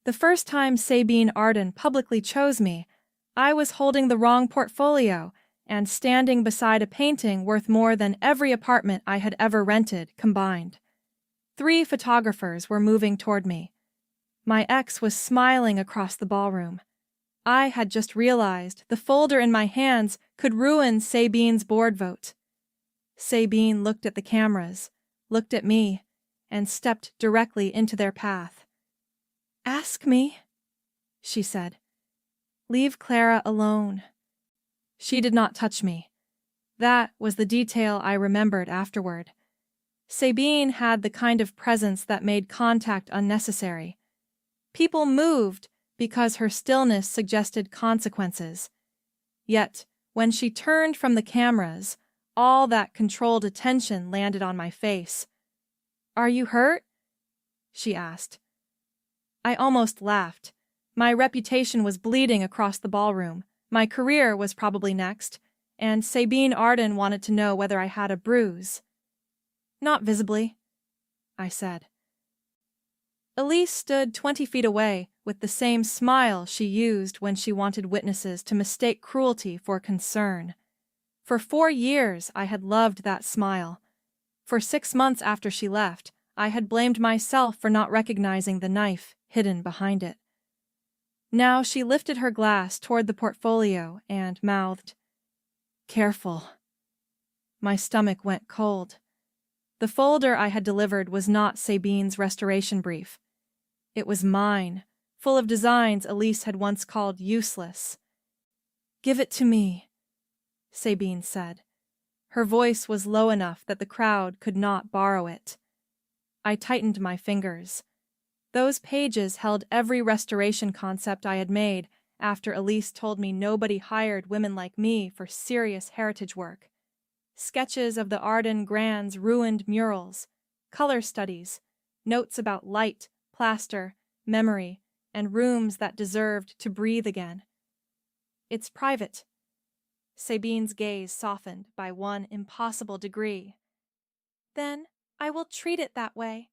The first time Sabine Arden publicly chose me, I was holding the wrong portfolio and standing beside a painting worth more than every apartment I had ever rented combined. 3 photographers were moving toward me. My ex was smiling across the ballroom. I had just realized the folder in my hands could ruin Sabine's board vote. Sabine looked at the cameras, looked at me, and stepped directly into their path. "Ask me," she said. "Leave Clara alone." She did not touch me. That was the detail I remembered afterward. Sabine had the kind of presence that made contact unnecessary. People moved because her stillness suggested consequences. Yet, when she turned from the cameras, all that controlled attention landed on my face. "Are you hurt?" she asked. I almost laughed. My reputation was bleeding across the ballroom. My career was probably next, and Sabine Arden wanted to know whether I had a bruise. "Not visibly," I said. Elise stood 20 feet away with the same smile she used when she wanted witnesses to mistake cruelty for concern. For 4 years, I had loved that smile. For 6 months after she left, I had blamed myself for not recognizing the knife hidden behind it. Now she lifted her glass toward the portfolio and mouthed, "Careful." My stomach went cold. The folder I had delivered was not Sabine's restoration brief. It was mine, full of designs Elise had once called useless. "Give it to me," Sabine said. Her voice was low enough that the crowd could not borrow it. I tightened my fingers. Those pages held every restoration concept I had made after Elise told me nobody hired women like me for serious heritage work. Sketches of the Arden Grand's ruined murals, color studies, notes about light, plaster, memory, and rooms that deserved to breathe again. "It's private." Sabine's gaze softened by one impossible degree. "Then I will treat it that way."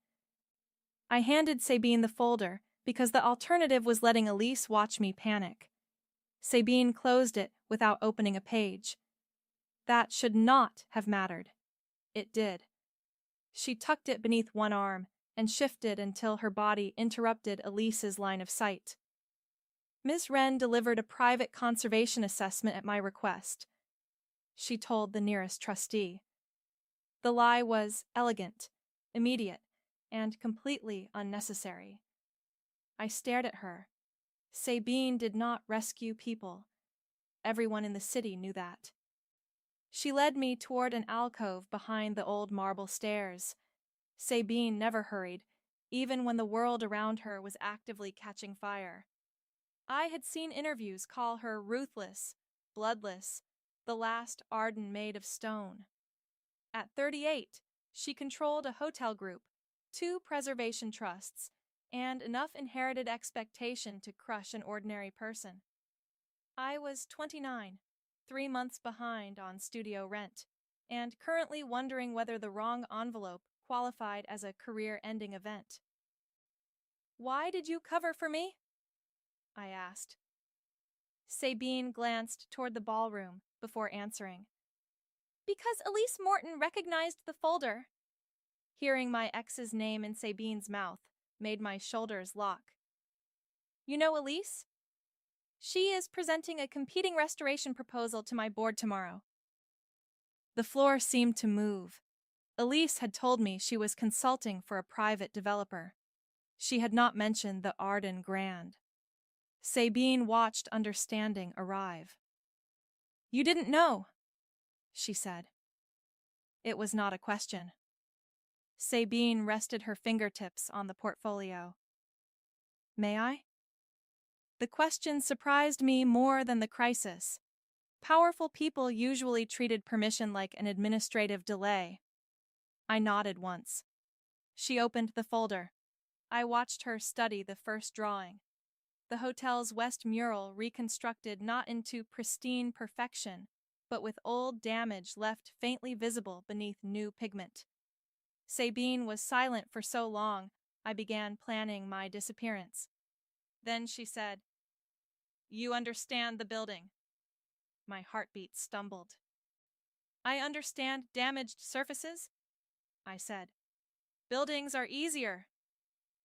I handed Sabine the folder because the alternative was letting Elise watch me panic. Sabine closed it without opening a page. That should not have mattered. It did. She tucked it beneath one arm and shifted until her body interrupted Elise's line of sight. "Ms. Wren delivered a private conservation assessment at my request," she told the nearest trustee. The lie was elegant, immediate, and completely unnecessary. I stared at her. Sabine did not rescue people. Everyone in the city knew that. She led me toward an alcove behind the old marble stairs. Sabine never hurried, even when the world around her was actively catching fire. I had seen interviews call her ruthless, bloodless, the last Arden made of stone. At 38, she controlled a hotel group, 2 preservation trusts, and enough inherited expectation to crush an ordinary person. I was 29, 3 months behind on studio rent, and currently wondering whether the wrong envelope qualified as a career-ending event. "Why did you cover for me?" I asked. Sabine glanced toward the ballroom before answering. "Because Elise Morton recognized the folder." Hearing my ex's name in Sabine's mouth made my shoulders lock. "You know Elise? She is presenting a competing restoration proposal to my board tomorrow." The floor seemed to move. Elise had told me she was consulting for a private developer. She had not mentioned the Arden Grand. Sabine watched understanding arrive. "You didn't know," she said. It was not a question. Sabine rested her fingertips on the portfolio. "May I?" The question surprised me more than the crisis. Powerful people usually treated permission like an administrative delay. I nodded once. She opened the folder. I watched her study the first drawing. The hotel's west mural reconstructed not into pristine perfection, but with old damage left faintly visible beneath new pigment. Sabine was silent for so long, I began planning my disappearance. Then she said, "You understand the building." My heartbeat stumbled. "I understand damaged surfaces," I said. "Buildings are easier."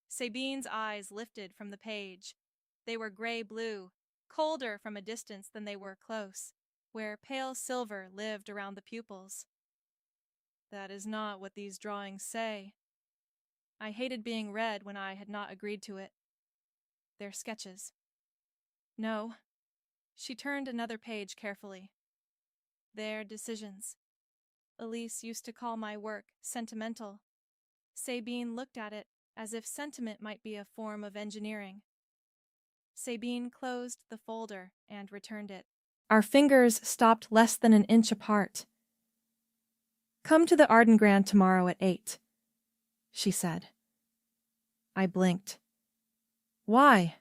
Sabine's eyes lifted from the page. They were gray-blue, colder from a distance than they were close, where pale silver lived around the pupils. "That is not what these drawings say." I hated being read when I had not agreed to it. "They're sketches." "No." She turned another page carefully. "They're decisions. Elise used to call my work sentimental." Sabine looked at it as if sentiment might be a form of engineering. Sabine closed the folder and returned it. Our fingers stopped less than an inch apart. "Come to the Arden Grand tomorrow at 8, she said. I blinked. "Why?"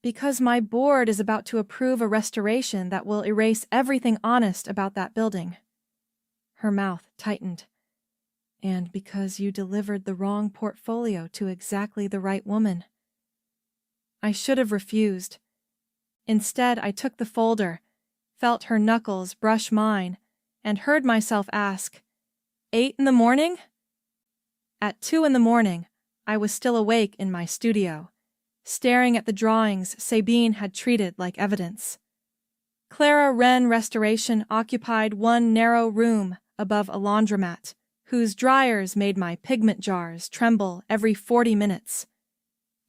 "Because my board is about to approve a restoration that will erase everything honest about that building." Her mouth tightened. "And because you delivered the wrong portfolio to exactly the right woman." I should have refused. Instead, I took the folder, felt her knuckles brush mine, and heard myself ask, 8 in the morning? At 2 in the morning, I was still awake in my studio, staring at the drawings Sabine had treated like evidence. Clara Wren Restoration occupied one narrow room above a laundromat, whose dryers made my pigment jars tremble every 40 minutes.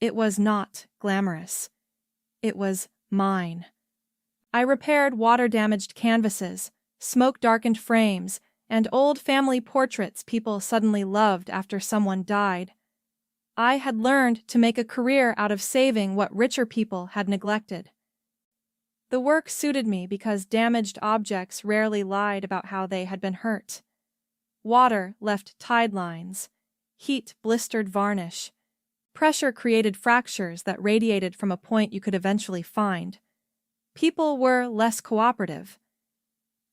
It was not glamorous. It was mine. I repaired water-damaged canvases, smoke-darkened frames, and old family portraits people suddenly loved after someone died. I had learned to make a career out of saving what richer people had neglected. The work suited me because damaged objects rarely lied about how they had been hurt. Water left tide lines. Heat blistered varnish. Pressure created fractures that radiated from a point you could eventually find. People were less cooperative.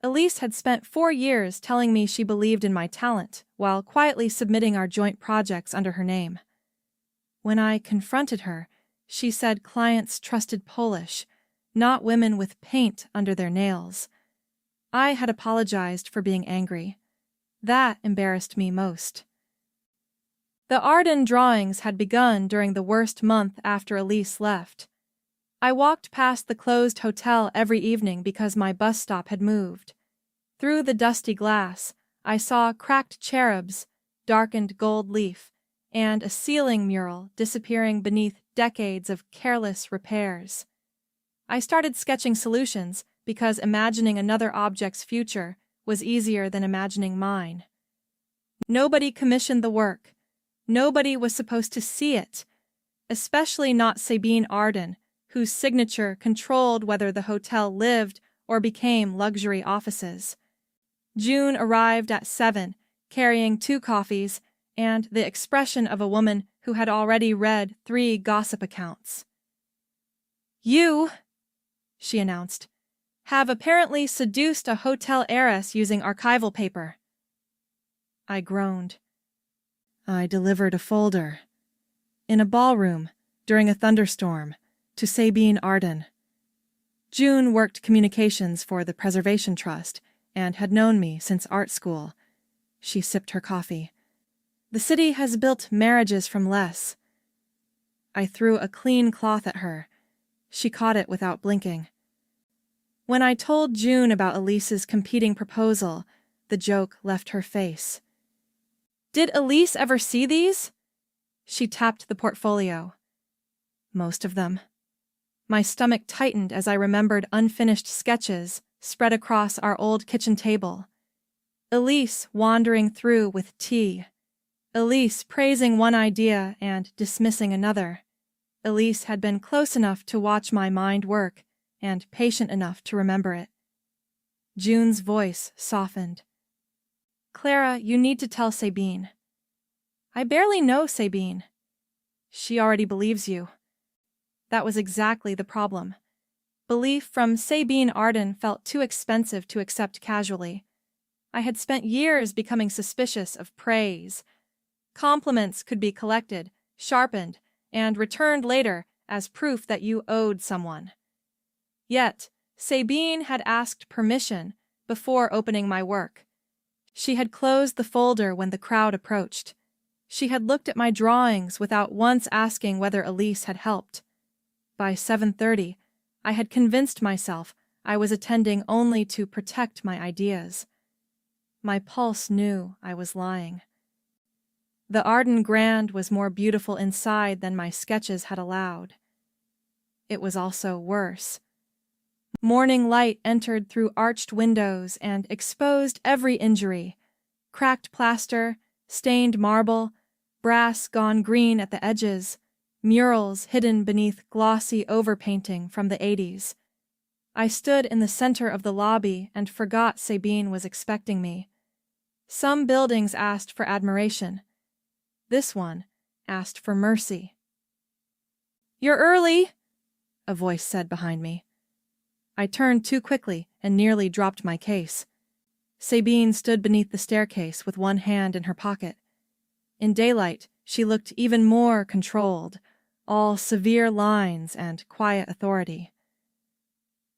Elise had spent 4 years telling me she believed in my talent, while quietly submitting our joint projects under her name. When I confronted her, she said clients trusted Polish, not women with paint under their nails. I had apologized for being angry. That embarrassed me most. The Arden drawings had begun during the worst month after Elise left. I walked past the closed hotel every evening because my bus stop had moved. Through the dusty glass, I saw cracked cherubs, darkened gold leaf, and a ceiling mural disappearing beneath decades of careless repairs. I started sketching solutions because imagining another object's future was easier than imagining mine. Nobody commissioned the work. Nobody was supposed to see it, especially not Sabine Arden, whose signature controlled whether the hotel lived or became luxury offices. June arrived at 7, carrying 2 coffees and the expression of a woman who had already read 3 gossip accounts. "You," she announced, "have apparently seduced a hotel heiress using archival paper." I groaned. "I delivered a folder. In a ballroom, during a thunderstorm, to Sabine Arden." June worked communications for the Preservation Trust and had known me since art school. She sipped her coffee. "The city has built marriages from less." I threw a clean cloth at her. She caught it without blinking. When I told June about Elise's competing proposal, the joke left her face. "Did Elise ever see these?" She tapped the portfolio. "Most of them." My stomach tightened as I remembered unfinished sketches spread across our old kitchen table. Elise wandering through with tea. Elise praising one idea and dismissing another. Elise had been close enough to watch my mind work and patient enough to remember it. June's voice softened. "Clara, you need to tell Sabine." "I barely know Sabine." "She already believes you." That was exactly the problem. Belief from Sabine Arden felt too expensive to accept casually. I had spent years becoming suspicious of praise. Compliments could be collected, sharpened, and returned later as proof that you owed someone. Yet, Sabine had asked permission before opening my work. She had closed the folder when the crowd approached. She had looked at my drawings without once asking whether Elise had helped. By 7:30, I had convinced myself I was attending only to protect my ideas. My pulse knew I was lying. The Arden Grand was more beautiful inside than my sketches had allowed. It was also worse. Morning light entered through arched windows and exposed every injury: cracked plaster, stained marble, brass gone green at the edges, murals hidden beneath glossy overpainting from the 80s. I stood in the center of the lobby and forgot Sabine was expecting me. Some buildings asked for admiration. This one asked for mercy. "You're early," a voice said behind me. I turned too quickly and nearly dropped my case. Sabine stood beneath the staircase with one hand in her pocket. In daylight, she looked even more controlled, all severe lines and quiet authority.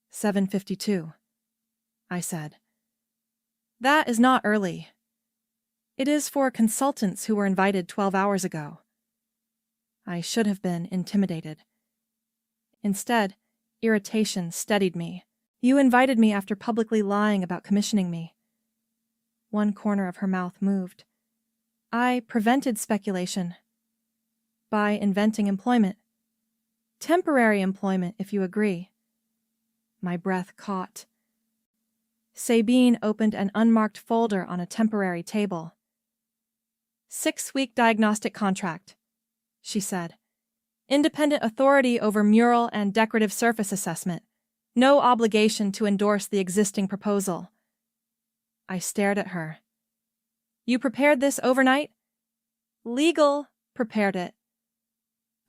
7:52, I said. "That is not early. It is for consultants who were invited 12 hours ago." I should have been intimidated. Instead, irritation steadied me. "You invited me after publicly lying about commissioning me." One corner of her mouth moved. "I prevented speculation by inventing employment. Temporary employment, if you agree." My breath caught. Sabine opened an unmarked folder on a temporary table. "6-week diagnostic contract," she said. "Independent authority over mural and decorative surface assessment. No obligation to endorse the existing proposal." I stared at her. "You prepared this overnight?" "Legal prepared it."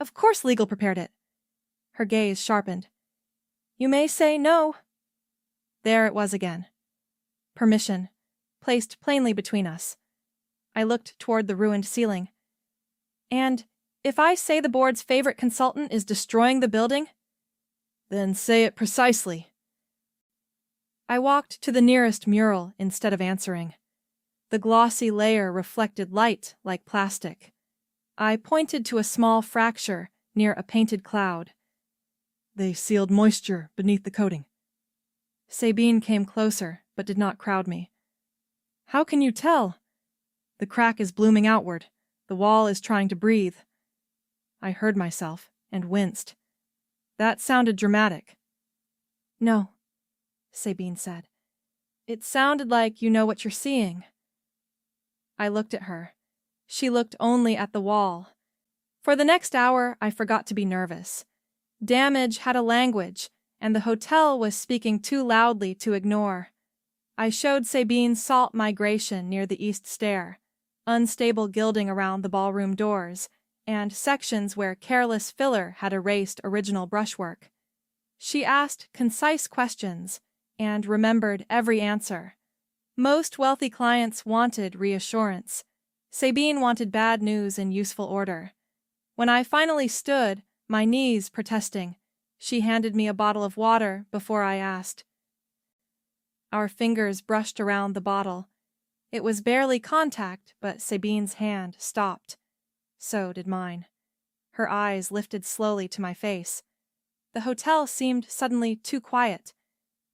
"Of course legal prepared it." Her gaze sharpened. "You may say no." There it was again. Permission, placed plainly between us. I looked toward the ruined ceiling. "And if I say the board's favorite consultant is destroying the building?" "Then say it precisely." I walked to the nearest mural instead of answering. The glossy layer reflected light like plastic. I pointed to a small fracture near a painted cloud. "They sealed moisture beneath the coating." Sabine came closer, but did not crowd me. "How can you tell?" "The crack is blooming outward. The wall is trying to breathe." I heard myself and winced. That sounded dramatic. "No," Sabine said. "It sounded like you know what you're seeing." I looked at her. She looked only at the wall. For the next hour, I forgot to be nervous. Damage had a language, and the hotel was speaking too loudly to ignore. I showed Sabine salt migration near the east stair, unstable gilding around the ballroom doors, and sections where careless filler had erased original brushwork. She asked concise questions and remembered every answer. Most wealthy clients wanted reassurance. Sabine wanted bad news in useful order. When I finally stood, my knees protesting, she handed me a bottle of water before I asked. Our fingers brushed around the bottle. It was barely contact, but Sabine's hand stopped. So did mine. Her eyes lifted slowly to my face. The hotel seemed suddenly too quiet.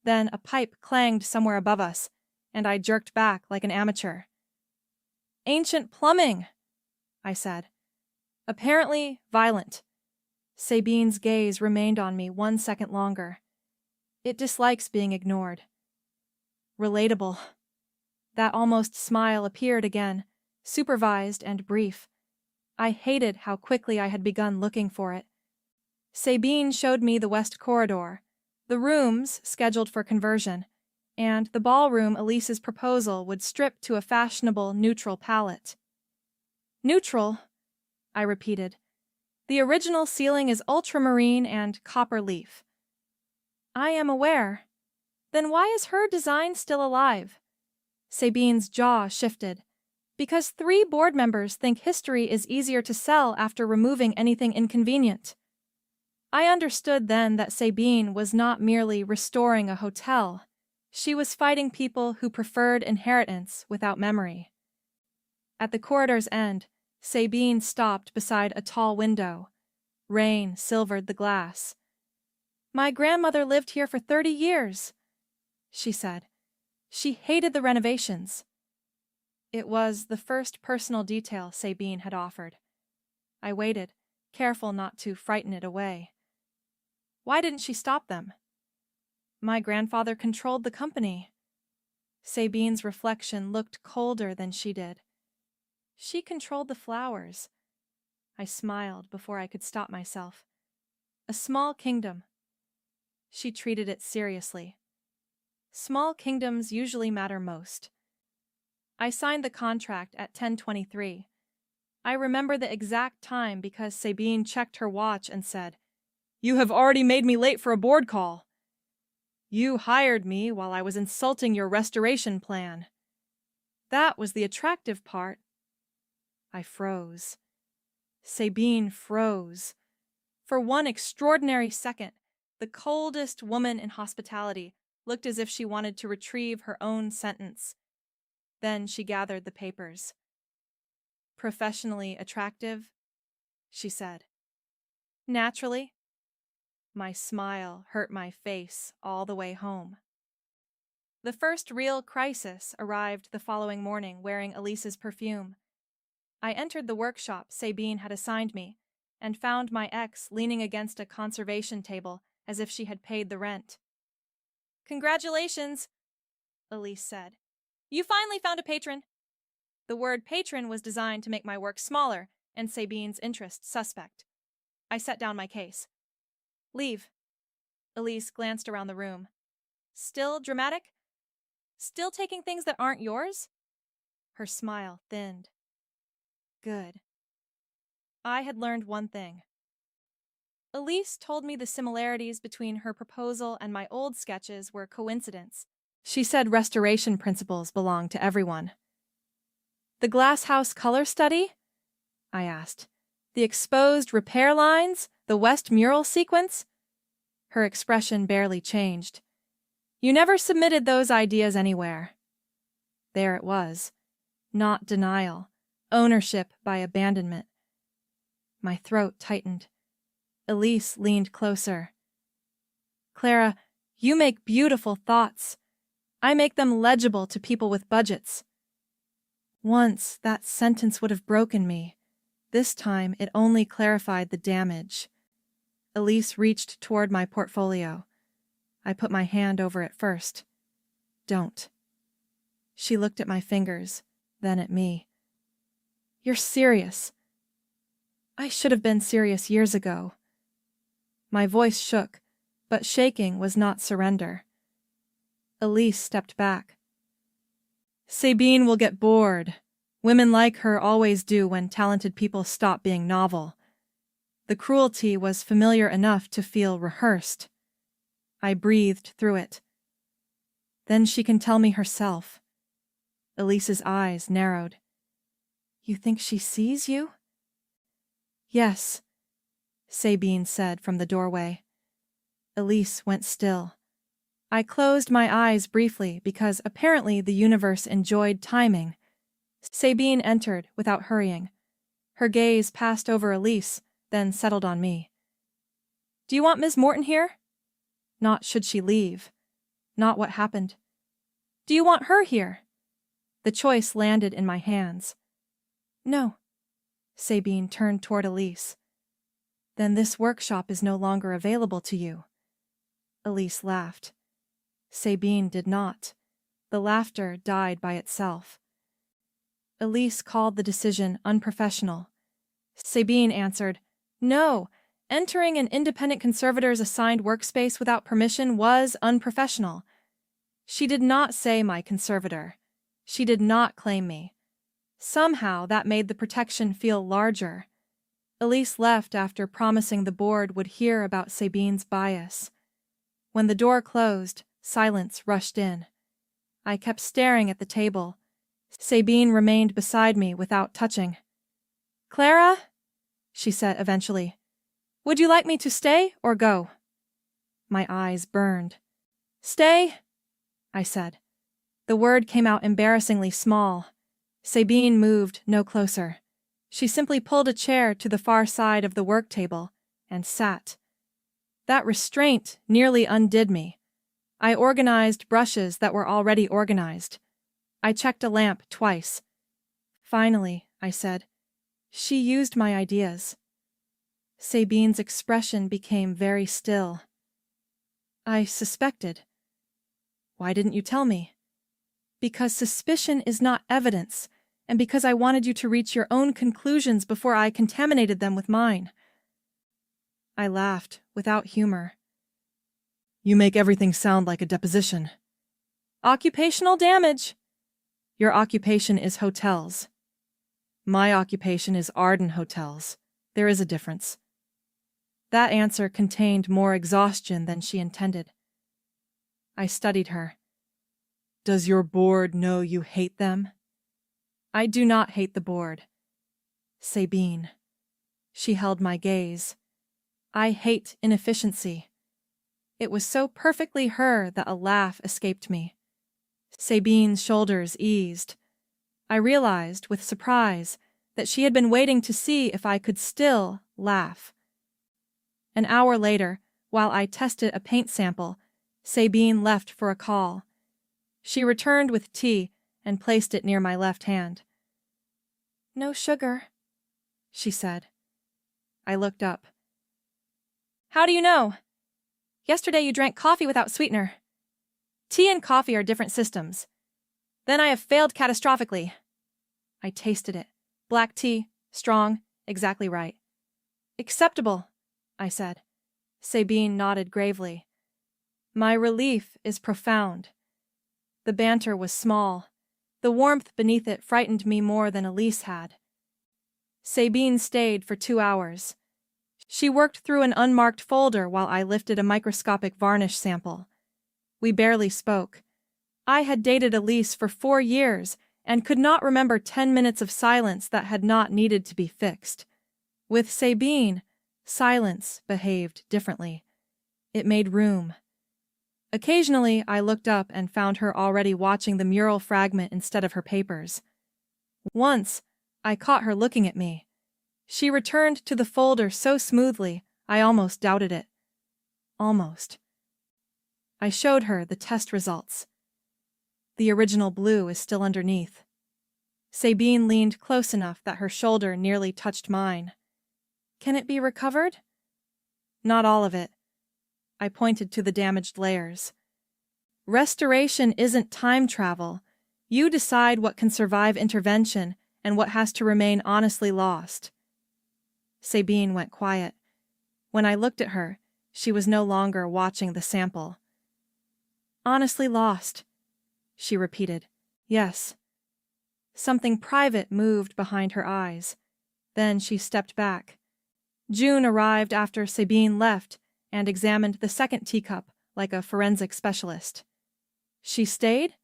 Then a pipe clanged somewhere above us, and I jerked back like an amateur. "Ancient plumbing," I said. Apparently violent. Sabine's gaze remained on me 1 second longer. It dislikes being ignored. Relatable. That almost smile appeared again, supervised and brief. I hated how quickly I had begun looking for it. Sabine showed me the west corridor, the rooms scheduled for conversion, and the ballroom Elise's proposal would strip to a fashionable neutral palette. "Neutral," I repeated. "The original ceiling is ultramarine and copper leaf." "I am aware. Then why is her design still alive?" Sabine's jaw shifted. "Because 3 board members think history is easier to sell after removing anything inconvenient." I understood then that Sabine was not merely restoring a hotel. She was fighting people who preferred inheritance without memory. At the corridor's end, Sabine stopped beside a tall window. Rain silvered the glass. "My grandmother lived here for 30 years," she said. "She hated the renovations." It was the first personal detail Sabine had offered. I waited, careful not to frighten it away. Why didn't she stop them? My grandfather controlled the company. Sabine's reflection looked colder than she did. She controlled the flowers. I smiled before I could stop myself. A small kingdom. She treated it seriously. Small kingdoms usually matter most. I signed the contract at 10:23. I remember the exact time because Sabine checked her watch and said, "You have already made me late for a board call. You hired me while I was insulting your restoration plan." That was the attractive part. I froze. Sabine froze. For one extraordinary second, the coldest woman in hospitality looked as if she wanted to retrieve her own sentence. Then she gathered the papers. "Professionally attractive?" she said. "Naturally." My smile hurt my face all the way home. The first real crisis arrived the following morning wearing Elise's perfume. I entered the workshop Sabine had assigned me and found my ex leaning against a conservation table as if she had paid the rent. "Congratulations," Elise said. "You finally found a patron." The word patron was designed to make my work smaller and Sabine's interest suspect. I set down my case. "Leave." Elise glanced around the room. "Still dramatic? Still taking things that aren't yours?" Her smile thinned. Good. I had learned one thing. Elise told me the similarities between her proposal and my old sketches were coincidence. She said restoration principles belong to everyone. "The glass house color study?" I asked. "The exposed repair lines? The West mural sequence?" Her expression barely changed. "You never submitted those ideas anywhere." There it was. Not denial. Ownership by abandonment. My throat tightened. Elise leaned closer. "Clara, you make beautiful thoughts. I make them legible to people with budgets." Once that sentence would have broken me. This time it only clarified the damage. Elise reached toward my portfolio. I put my hand over it first. "Don't." She looked at my fingers, then at me. "You're serious." I should have been serious years ago. My voice shook, but shaking was not surrender. Elise stepped back. "Sabine will get bored. Women like her always do when talented people stop being novel." The cruelty was familiar enough to feel rehearsed. I breathed through it. "Then she can tell me herself." Elise's eyes narrowed. "You think she sees you?" "Yes," Sabine said from the doorway. Elise went still. I closed my eyes briefly because apparently the universe enjoyed timing. Sabine entered without hurrying. Her gaze passed over Elise, then settled on me. "Do you want Ms. Morton here?" Not should she leave. Not what happened. "Do you want her here?" The choice landed in my hands. "No." Sabine turned toward Elise. "Then this workshop is no longer available to you." Elise laughed. Sabine did not. The laughter died by itself. Elise called the decision unprofessional. Sabine answered, "No, entering an independent conservator's assigned workspace without permission was unprofessional." She did not say my conservator. She did not claim me. Somehow that made the protection feel larger. Elise left after promising the board would hear about Sabine's bias. When the door closed, silence rushed in. I kept staring at the table. Sabine remained beside me without touching. "Clara?" she said eventually. Would you like me to stay or go? My eyes burned. Stay, I said. The word came out embarrassingly small. Sabine moved no closer. She simply pulled a chair to the far side of the work table and sat. That restraint nearly undid me. I organized brushes that were already organized. I checked a lamp twice. Finally, I said, she used my ideas. Sabine's expression became very still. I suspected. Why didn't you tell me? Because suspicion is not evidence, and because I wanted you to reach your own conclusions before I contaminated them with mine. I laughed, without humor. You make everything sound like a deposition. Occupational damage. Your occupation is hotels. My occupation is Arden Hotels. There is a difference. That answer contained more exhaustion than she intended. I studied her. Does your board know you hate them? I do not hate the board. Sabine. She held my gaze. I hate inefficiency. It was so perfectly her that a laugh escaped me. Sabine's shoulders eased. I realized, with surprise, that she had been waiting to see if I could still laugh. An hour later, while I tested a paint sample, Sabine left for a call. She returned with tea and placed it near my left hand. No sugar, she said. I looked up. How do you know? Yesterday you drank coffee without sweetener. Tea and coffee are different systems. Then I have failed catastrophically. I tasted it. Black tea, strong, exactly right. Acceptable, I said. Sabine nodded gravely. My relief is profound. The banter was small. The warmth beneath it frightened me more than Elise had. Sabine stayed for 2 hours. She worked through an unmarked folder while I lifted a microscopic varnish sample. We barely spoke. I had dated Elise for 4 years and could not remember 10 minutes of silence that had not needed to be fixed. With Sabine, silence behaved differently. It made room. Occasionally, I looked up and found her already watching the mural fragment instead of her papers. Once, I caught her looking at me. She returned to the folder so smoothly, I almost doubted it. Almost. I showed her the test results. The original blue is still underneath. Sabine leaned close enough that her shoulder nearly touched mine. Can it be recovered? Not all of it. I pointed to the damaged layers. Restoration isn't time travel. You decide what can survive intervention and what has to remain honestly lost. Sabine went quiet. When I looked at her, she was no longer watching the sample. Honestly lost, she repeated. Yes. Something private moved behind her eyes. Then she stepped back. June arrived after Sabine left and examined the second teacup like a forensic specialist. She stayed?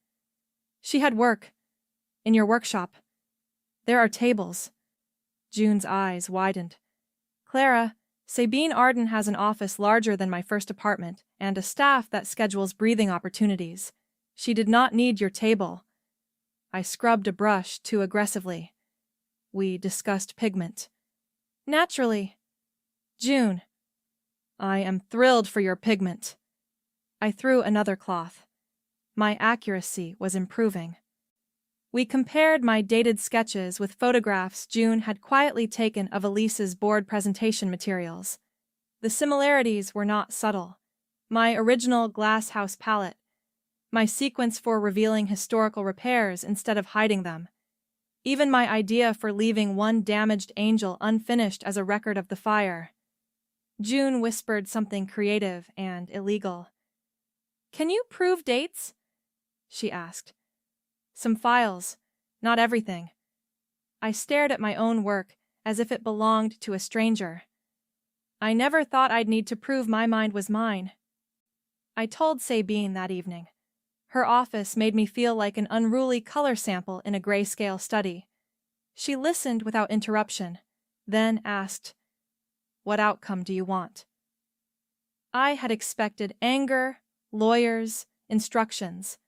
She had work. In your workshop. There are tables. June's eyes widened. Clara, Sabine Arden has an office larger than my first apartment and a staff that schedules breathing opportunities. She did not need your table. I scrubbed a brush too aggressively. We discussed pigment. Naturally. June. I am thrilled for your pigment. I threw another cloth. My accuracy was improving. We compared my dated sketches with photographs June had quietly taken of Elise's board presentation materials. The similarities were not subtle. My original glass house palette. My sequence for revealing historical repairs instead of hiding them. Even my idea for leaving one damaged angel unfinished as a record of the fire. June whispered something creative and illegal. Can you prove dates? She asked. Some files, not everything. I stared at my own work as if it belonged to a stranger. I never thought I'd need to prove my mind was mine. I told Sabine that evening. Her office made me feel like an unruly color sample in a grayscale study. She listened without interruption, then asked, What outcome do you want? I had expected anger, lawyers, instructions.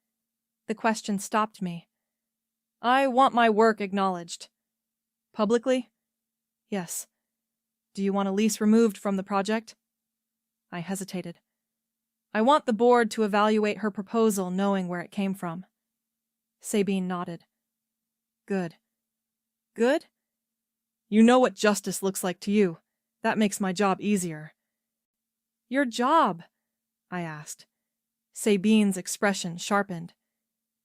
The question stopped me. I want my work acknowledged. Publicly? Yes. Do you want a lease removed from the project? I hesitated. I want the board to evaluate her proposal knowing where it came from. Sabine nodded. Good. Good? You know what justice looks like to you. That makes my job easier. Your job? I asked. Sabine's expression sharpened.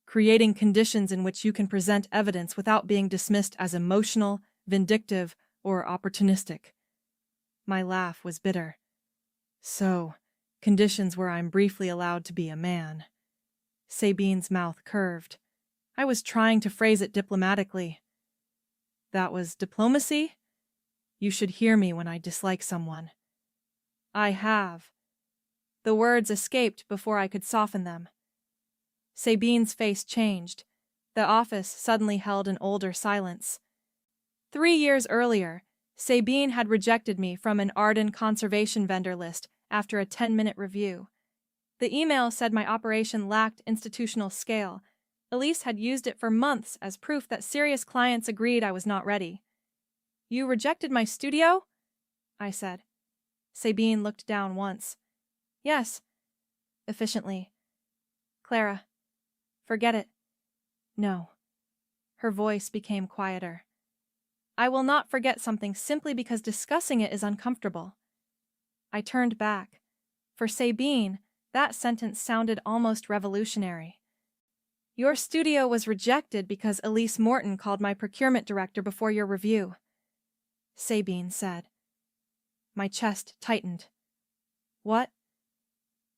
Creating conditions in which you can present evidence without being dismissed as emotional, vindictive, or opportunistic. My laugh was bitter. So, conditions where I'm briefly allowed to be a man. Sabine's mouth curved. I was trying to phrase it diplomatically. That was diplomacy? You should hear me when I dislike someone. I have. The words escaped before I could soften them. Sabine's face changed. The office suddenly held an older silence. 3 years earlier, Sabine had rejected me from an Arden conservation vendor list after a 10-minute review. The email said my operation lacked institutional scale. Elise had used it for months as proof that serious clients agreed I was not ready. You rejected my studio? I said. Sabine looked down once. Yes. Efficiently. Clara. Forget it. No. Her voice became quieter. I will not forget something simply because discussing it is uncomfortable. I turned back. For Sabine, that sentence sounded almost revolutionary. Your studio was rejected because Elise Morton called my procurement director before your review, Sabine said. My chest tightened. What?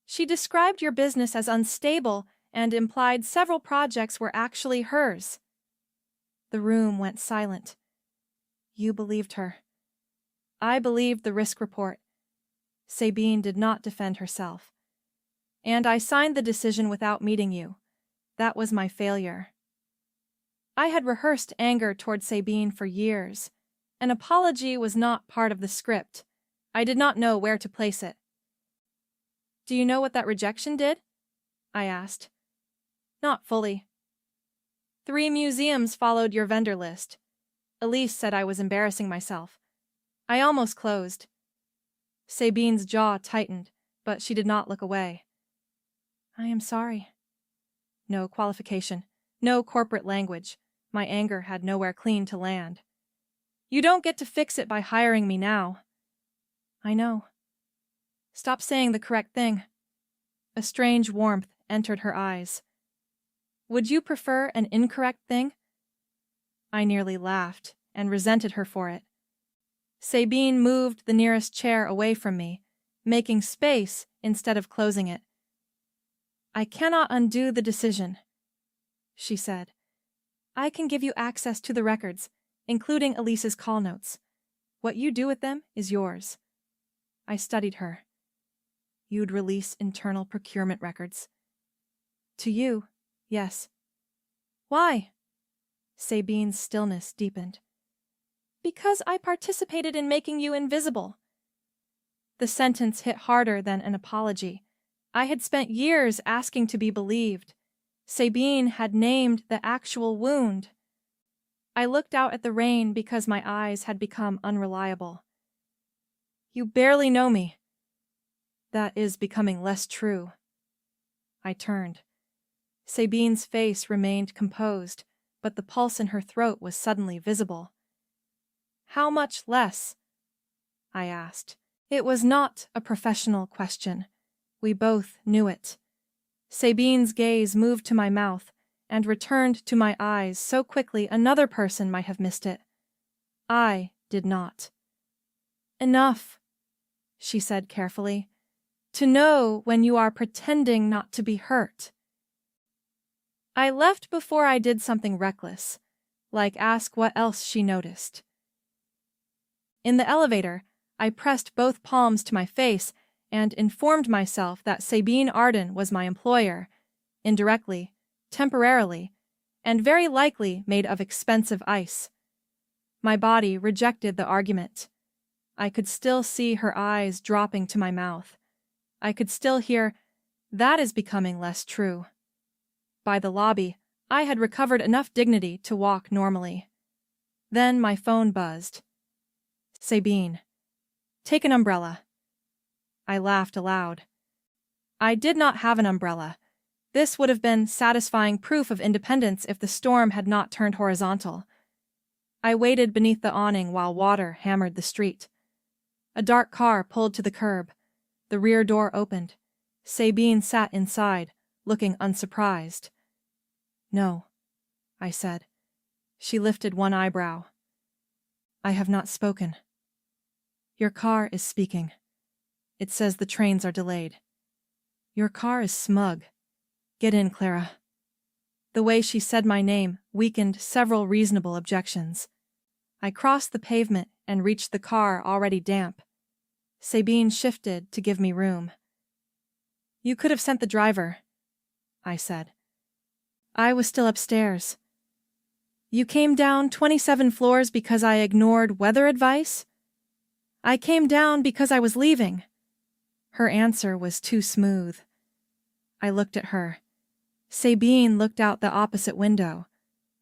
She described your business as unstable and implied several projects were actually hers. The room went silent. You believed her. I believed the risk report. Sabine did not defend herself. And I signed the decision without meeting you. That was my failure. I had rehearsed anger toward Sabine for years. An apology was not part of the script. I did not know where to place it. Do you know what that rejection did? I asked. Not fully. 3 museums followed your vendor list. Elise said I was embarrassing myself. I almost closed. Sabine's jaw tightened, but she did not look away. I am sorry. No qualification, no corporate language. My anger had nowhere clean to land. You don't get to fix it by hiring me now. I know. Stop saying the correct thing. A strange warmth entered her eyes. Would you prefer an incorrect thing? I nearly laughed and resented her for it. Sabine moved the nearest chair away from me, making space instead of closing it. I cannot undo the decision, she said. I can give you access to the records, including Elise's call notes. What you do with them is yours. I studied her. You'd release internal procurement records. To you, yes. Why? Sabine's stillness deepened. Because I participated in making you invisible. The sentence hit harder than an apology. I had spent years asking to be believed. Sabine had named the actual wound. I looked out at the rain because my eyes had become unreliable. You barely know me. That is becoming less true. I turned. Sabine's face remained composed, but the pulse in her throat was suddenly visible. How much less? I asked. It was not a professional question. We both knew it. Sabine's gaze moved to my mouth and returned to my eyes so quickly another person might have missed it. I did not. Enough, she said carefully, to know when you are pretending not to be hurt. I left before I did something reckless, like ask what else she noticed. In the elevator, I pressed both palms to my face and informed myself that Sabine Arden was my employer, indirectly, temporarily, and very likely made of expensive ice. My body rejected the argument. I could still see her eyes dropping to my mouth. I could still hear, "That is becoming less true." By the lobby, I had recovered enough dignity to walk normally. Then my phone buzzed. "Sabine, take an umbrella." I laughed aloud. I did not have an umbrella. This would have been satisfying proof of independence if the storm had not turned horizontal. I waited beneath the awning while water hammered the street. A dark car pulled to the curb. The rear door opened. Sabine sat inside, looking unsurprised. "No," I said. She lifted one eyebrow. "I have not spoken." "Your car is speaking. It says the trains are delayed." "Your car is smug. Get in, Clara." The way she said my name weakened several reasonable objections. I crossed the pavement and reached the car already damp. Sabine shifted to give me room. "You could have sent the driver," I said. "I was still upstairs." "You came down 27 floors because I ignored weather advice?" "I came down because I was leaving." Her answer was too smooth. I looked at her. Sabine looked out the opposite window.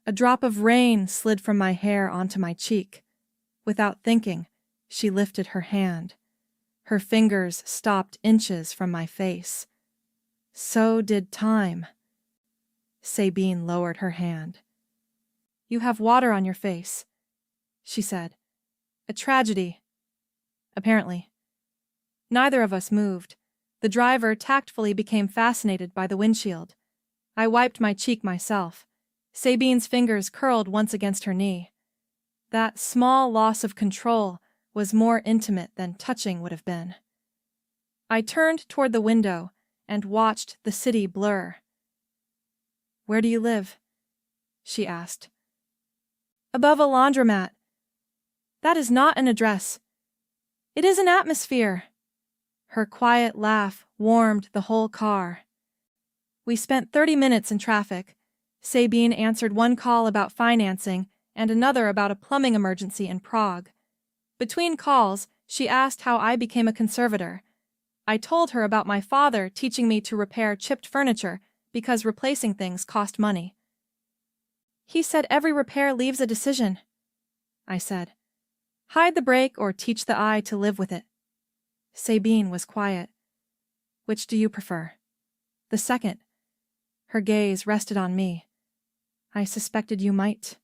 A drop of rain slid from my hair onto my cheek. Without thinking, she lifted her hand. Her fingers stopped inches from my face. So did time. Sabine lowered her hand. "You have water on your face," she said. "A tragedy." Apparently. Neither of us moved. The driver tactfully became fascinated by the windshield. I wiped my cheek myself. Sabine's fingers curled once against her knee. That small loss of control was more intimate than touching would have been. I turned toward the window and watched the city blur. "Where do you live?" she asked. "Above a laundromat." "That is not an address. It is an atmosphere." Her quiet laugh warmed the whole car. We spent 30 minutes in traffic. Sabine answered one call about financing and another about a plumbing emergency in Prague. Between calls, she asked how I became a conservator. I told her about my father teaching me to repair chipped furniture because replacing things cost money. "He said every repair leaves a decision," I said. "Hide the brake or teach the eye to live with it." Sabine was quiet. "Which do you prefer?" "The second." Her gaze rested on me. "I suspected you might."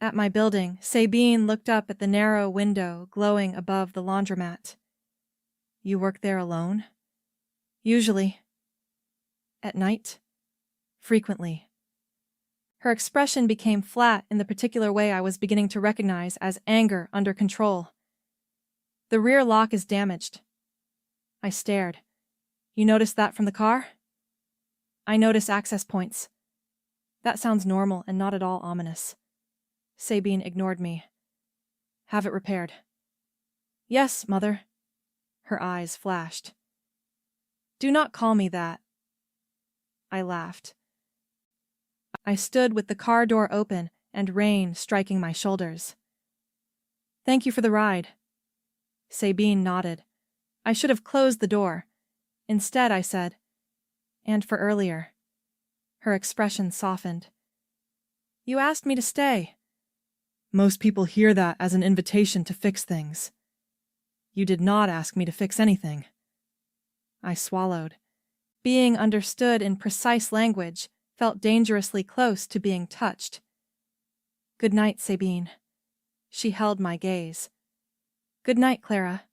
At my building, Sabine looked up at the narrow window glowing above the laundromat. "You work there alone?" "Usually." "At night?" "Frequently." Her expression became flat in the particular way I was beginning to recognize as anger under control. "The rear lock is damaged." I stared. "You noticed that from the car?" "I notice access points." "That sounds normal and not at all ominous." Sabine ignored me. "Have it repaired." "Yes, Mother." Her eyes flashed. "Do not call me that." I laughed. I stood with the car door open and rain striking my shoulders. "Thank you for the ride." Sabine nodded. I should have closed the door. Instead, I said, "And for earlier." Her expression softened. "You asked me to stay." "Most people hear that as an invitation to fix things." "You did not ask me to fix anything." I swallowed. Being understood in precise language felt dangerously close to being touched. "Good night, Sabine." She held my gaze. "Good night, Clara."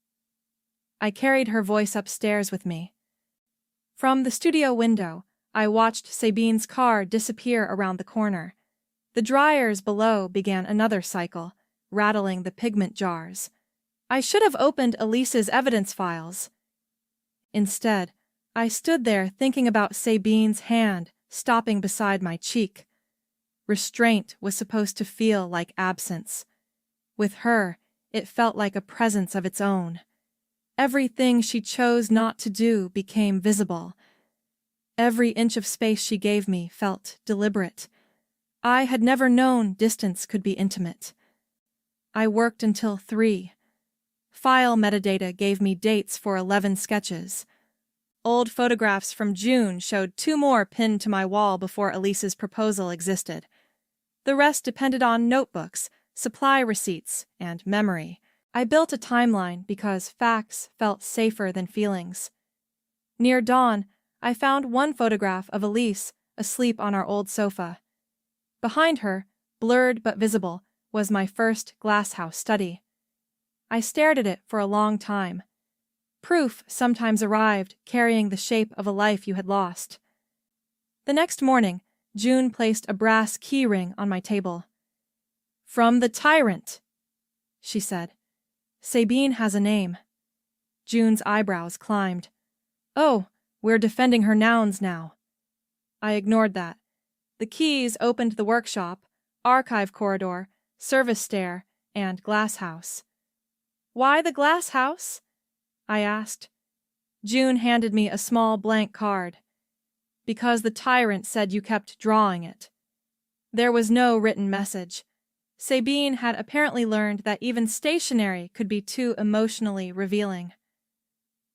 I carried her voice upstairs with me. From the studio window, I watched Sabine's car disappear around the corner. The dryers below began another cycle, rattling the pigment jars. I should have opened Elise's evidence files. Instead, I stood there thinking about Sabine's hand stopping beside my cheek. Restraint was supposed to feel like absence. With her, it felt like a presence of its own. Everything she chose not to do became visible. Every inch of space she gave me felt deliberate. I had never known distance could be intimate. I worked until 3. File metadata gave me dates for 11 sketches. Old photographs from June showed 2 more pinned to my wall before Elise's proposal existed. The rest depended on notebooks, supply receipts, and memory. I built a timeline because facts felt safer than feelings. Near dawn, I found one photograph of Elise asleep on our old sofa. Behind her, blurred but visible, was my first glasshouse study. I stared at it for a long time. Proof sometimes arrived carrying the shape of a life you had lost. The next morning, June placed a brass key ring on my table. "From the tyrant," she said. "Sabine has a name." June's eyebrows climbed. "Oh, we're defending her nouns now." I ignored that. The keys opened the workshop, archive corridor, service stair, and glass house. "Why the glass house?" I asked. June handed me a small blank card. "Because the tyrant said you kept drawing it." There was no written message. Sabine had apparently learned that even stationery could be too emotionally revealing.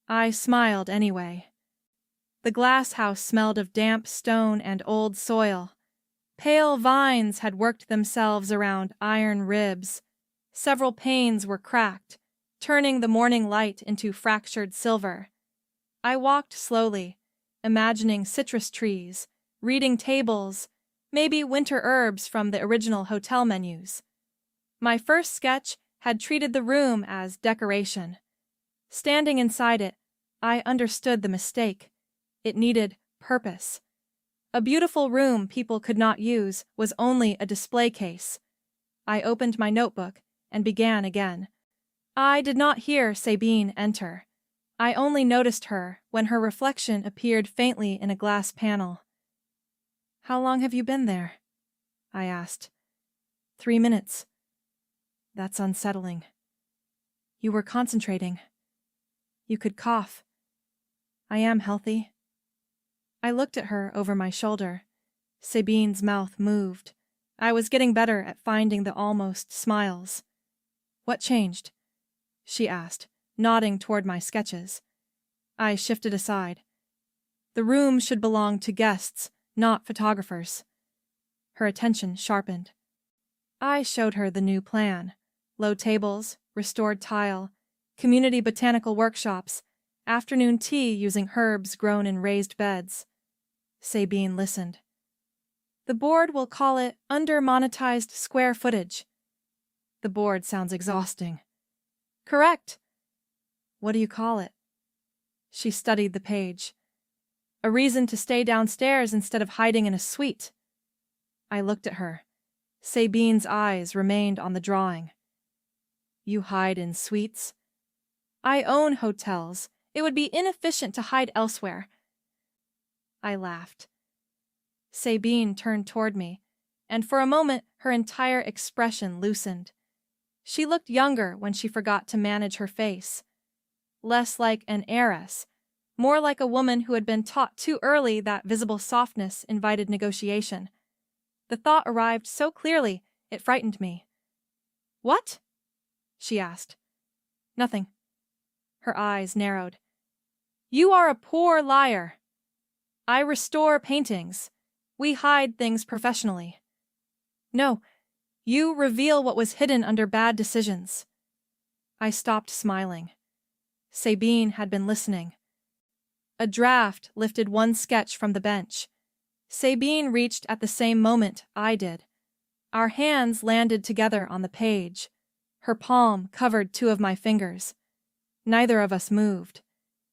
I smiled anyway. The glass house smelled of damp stone and old soil. Pale vines had worked themselves around iron ribs. Several panes were cracked, turning the morning light into fractured silver. I walked slowly, imagining citrus trees, reading tables, maybe winter herbs from the original hotel menus. My first sketch had treated the room as decoration. Standing inside it, I understood the mistake. It needed purpose. A beautiful room people could not use was only a display case. I opened my notebook and began again. I did not hear Sabine enter. I only noticed her when her reflection appeared faintly in a glass panel. "How long have you been there?" I asked. 3 minutes. That's unsettling. You were concentrating. You could cough. I am healthy. I looked at her over my shoulder. Sabine's mouth moved. I was getting better at finding the almost smiles. "What changed?" she asked, nodding toward my sketches. I shifted aside. The room should belong to guests, not photographers. Her attention sharpened. I showed her the new plan. Low tables, restored tile, community botanical workshops, afternoon tea using herbs grown in raised beds. Sabine listened. "The board will call it under-monetized square footage." The board sounds exhausting. "Correct." "What do you call it?" She studied the page. "A reason to stay downstairs instead of hiding in a suite." I looked at her. Sabine's eyes remained on the drawing. "You hide in suites?" "I own hotels. It would be inefficient to hide elsewhere." I laughed. Sabine turned toward me, and for a moment her entire expression loosened. She looked younger when she forgot to manage her face. Less like an heiress, more like a woman who had been taught too early that visible softness invited negotiation. The thought arrived so clearly, it frightened me. "What?" she asked. "Nothing." Her eyes narrowed. "You are a poor liar." "I restore paintings. We hide things professionally." "No, you reveal what was hidden under bad decisions." I stopped smiling. Sabine had been listening. A draft lifted one sketch from the bench. Sabine reached at the same moment I did. Our hands landed together on the page. Her palm covered 2 of my fingers. Neither of us moved.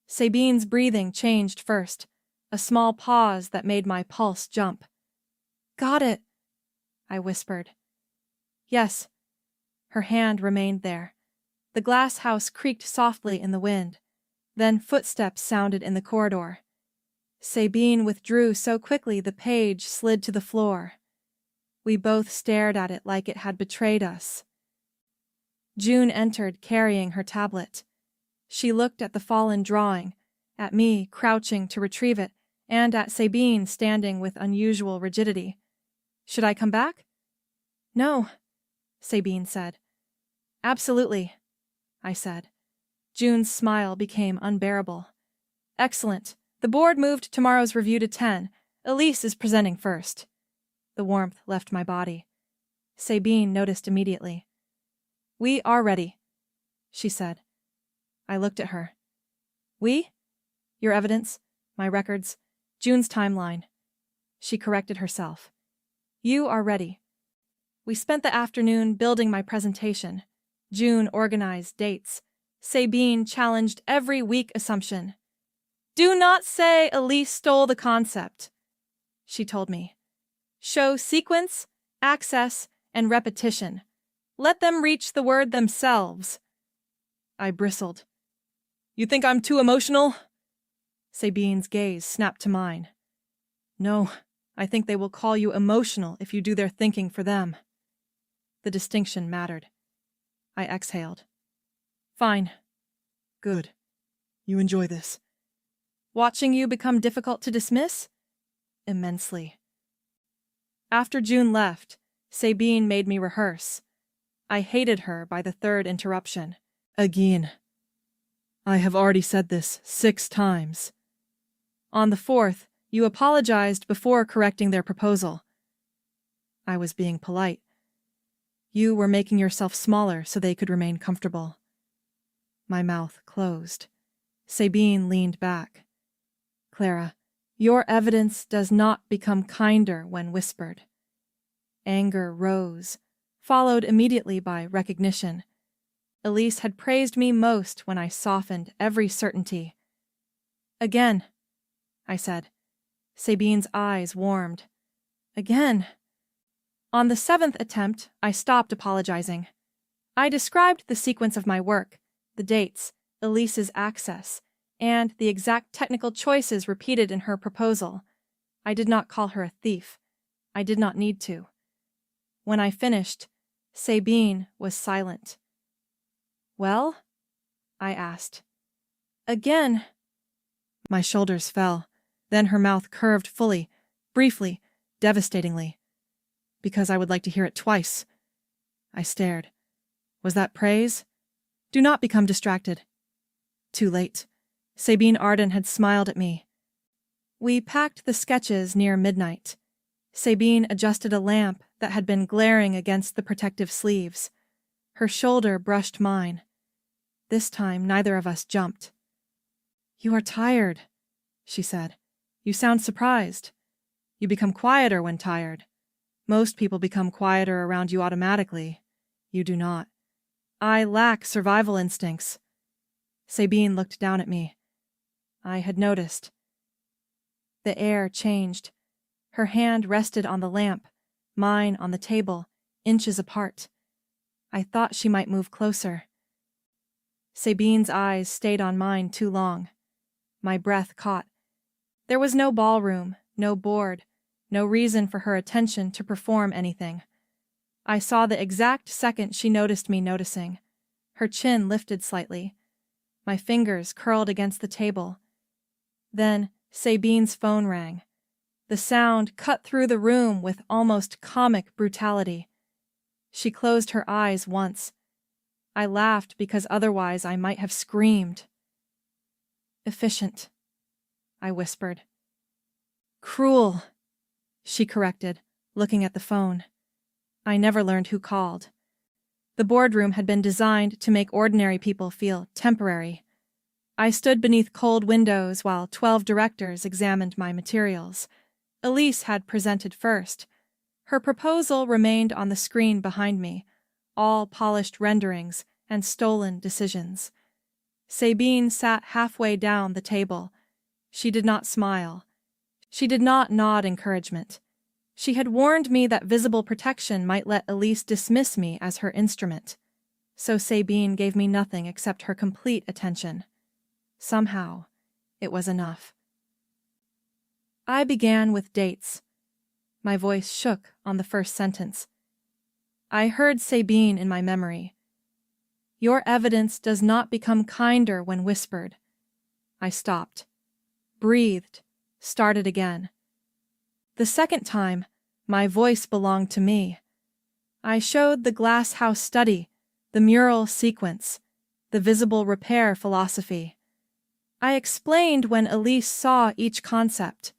Sabine's breathing changed first, a small pause that made my pulse jump. "Got it," I whispered. "Yes." Her hand remained there. The glass house creaked softly in the wind. Then footsteps sounded in the corridor. Sabine withdrew so quickly the page slid to the floor. We both stared at it like it had betrayed us. June entered carrying her tablet. She looked at the fallen drawing, at me crouching to retrieve it, and at Sabine standing with unusual rigidity. "Should I come back?" "No," Sabine said. "Absolutely," I said. June's smile became unbearable. Excellent. The board moved tomorrow's review to 10. Elise is presenting first. The warmth left my body. Sabine noticed immediately. We are ready, she said. I looked at her. We? Your evidence, my records, June's timeline. She corrected herself. You are ready. We spent the afternoon building my presentation. June organized dates. Sabine challenged every weak assumption. Do not say Elise stole the concept, she told me. Show sequence, access, and repetition. Let them reach the word themselves. I bristled. You think I'm too emotional? Sabine's gaze snapped to mine. No, I think they will call you emotional if you do their thinking for them. The distinction mattered. I exhaled. Fine. Good. You enjoy this. Watching you become difficult to dismiss? Immensely. After June left, Sabine made me rehearse. I hated her by the third interruption. Again. I have already said this 6 times. On the 4th, you apologized before correcting their proposal. I was being polite. You were making yourself smaller so they could remain comfortable. My mouth closed. Sabine leaned back. Clara, your evidence does not become kinder when whispered. Anger rose, followed immediately by recognition. Elise had praised me most when I softened every certainty. Again, I said. Sabine's eyes warmed. Again. On the 7th attempt, I stopped apologizing. I described the sequence of my work, the dates, Elise's access, and the exact technical choices repeated in her proposal. I did not call her a thief. I did not need to. When I finished, Sabine was silent. Well? I asked. Again. My shoulders fell. Then her mouth curved fully, briefly, devastatingly. Because I would like to hear it twice. I stared. Was that praise? Do not become distracted. Too late. Sabine Arden had smiled at me. We packed the sketches near midnight. Sabine adjusted a lamp that had been glaring against the protective sleeves. Her shoulder brushed mine. This time, neither of us jumped. You are tired, she said. You sound surprised. You become quieter when tired. Most people become quieter around you automatically. You do not. I lack survival instincts. Sabine looked down at me. I had noticed. The air changed. Her hand rested on the lamp, mine on the table, inches apart. I thought she might move closer. Sabine's eyes stayed on mine too long. My breath caught. There was no ballroom, no board, no reason for her attention to perform anything. I saw the exact second she noticed me noticing. Her chin lifted slightly. My fingers curled against the table. Then Sabine's phone rang. The sound cut through the room with almost comic brutality. She closed her eyes once. I laughed because otherwise I might have screamed. Efficient, I whispered. Cruel, she corrected, looking at the phone. I never learned who called. The boardroom had been designed to make ordinary people feel temporary. I stood beneath cold windows while 12 directors examined my materials. Elise had presented first. Her proposal remained on the screen behind me, all polished renderings and stolen decisions. Sabine sat halfway down the table. She did not smile. She did not nod encouragement. She had warned me that visible protection might let Elise dismiss me as her instrument. So Sabine gave me nothing except her complete attention. Somehow, it was enough. I began with dates. My voice shook on the first sentence. I heard Sabine in my memory. Your evidence does not become kinder when whispered. I stopped, breathed, started again. The second time, my voice belonged to me. I showed the glass house study, the mural sequence. the visible repair philosophy. I explained when Elise saw each concept.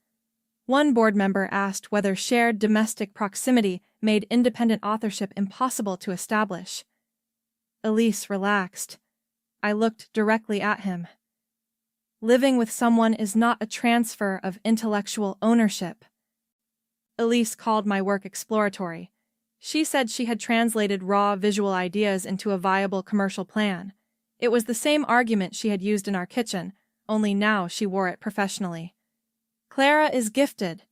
One board member asked whether shared domestic proximity made independent authorship impossible to establish. Elise relaxed. I looked directly at him. Living with someone is not a transfer of intellectual ownership. Elise called my work exploratory. She said she had translated raw visual ideas into a viable commercial plan. It was the same argument she had used in our kitchen, only now she wore it professionally. Clara is gifted,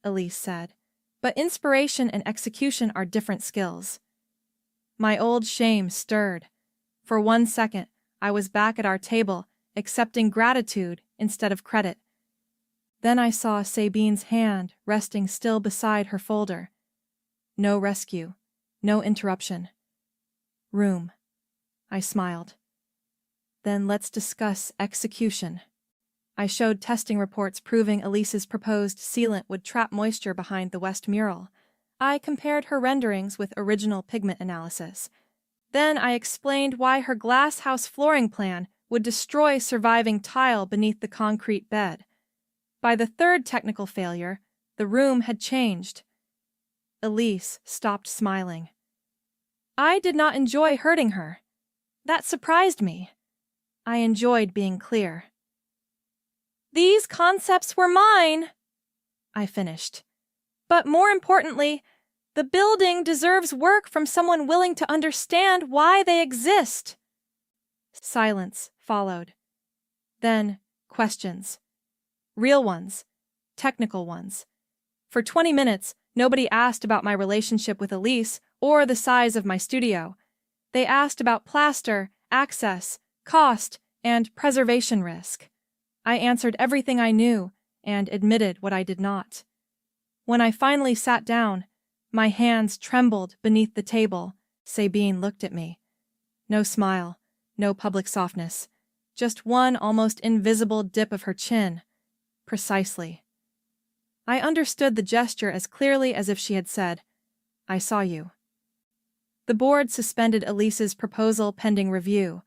Elise said, but inspiration and execution are different skills. My old shame stirred. For 1 second, I was back at our table, accepting gratitude instead of credit. Then I saw Sabine's hand resting still beside her folder. No rescue, no interruption. Room. I smiled. Then let's discuss execution. I showed testing reports proving Elise's proposed sealant would trap moisture behind the west mural. I compared her renderings with original pigment analysis. Then I explained why her glass house flooring plan would destroy surviving tile beneath the concrete bed. By the third technical failure, the room had changed. Elise stopped smiling. I did not enjoy hurting her. That surprised me. I enjoyed being clear. These concepts were mine, I finished. But more importantly, the building deserves work from someone willing to understand why they exist. Silence followed. Then, questions. Real ones. Technical ones. For 20 minutes, nobody asked about my relationship with Elise or the size of my studio. They asked about plaster, access, cost, and preservation risk. I answered everything I knew and admitted what I did not. When I finally sat down, my hands trembled beneath the table. Sabine looked at me. No smile, no public softness, just one almost invisible dip of her chin. Precisely. I understood the gesture as clearly as if she had said, I saw you. The board suspended Elise's proposal pending review.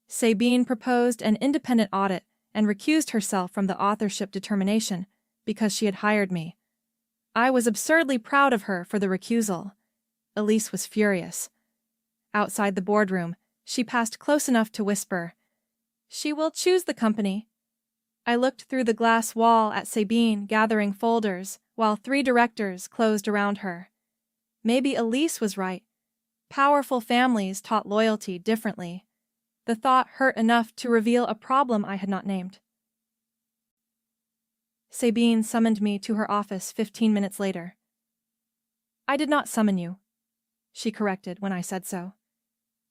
Sabine proposed an independent audit and recused herself from the authorship determination because she had hired me. I was absurdly proud of her for the recusal. Elise was furious. Outside the boardroom, she passed close enough to whisper, She will choose the company. I looked through the glass wall at Sabine gathering folders while 3 directors closed around her. Maybe Elise was right. Powerful families taught loyalty differently. The thought hurt enough to reveal a problem I had not named. Sabine summoned me to her office 15 minutes later. I did not summon you, she corrected when I said so.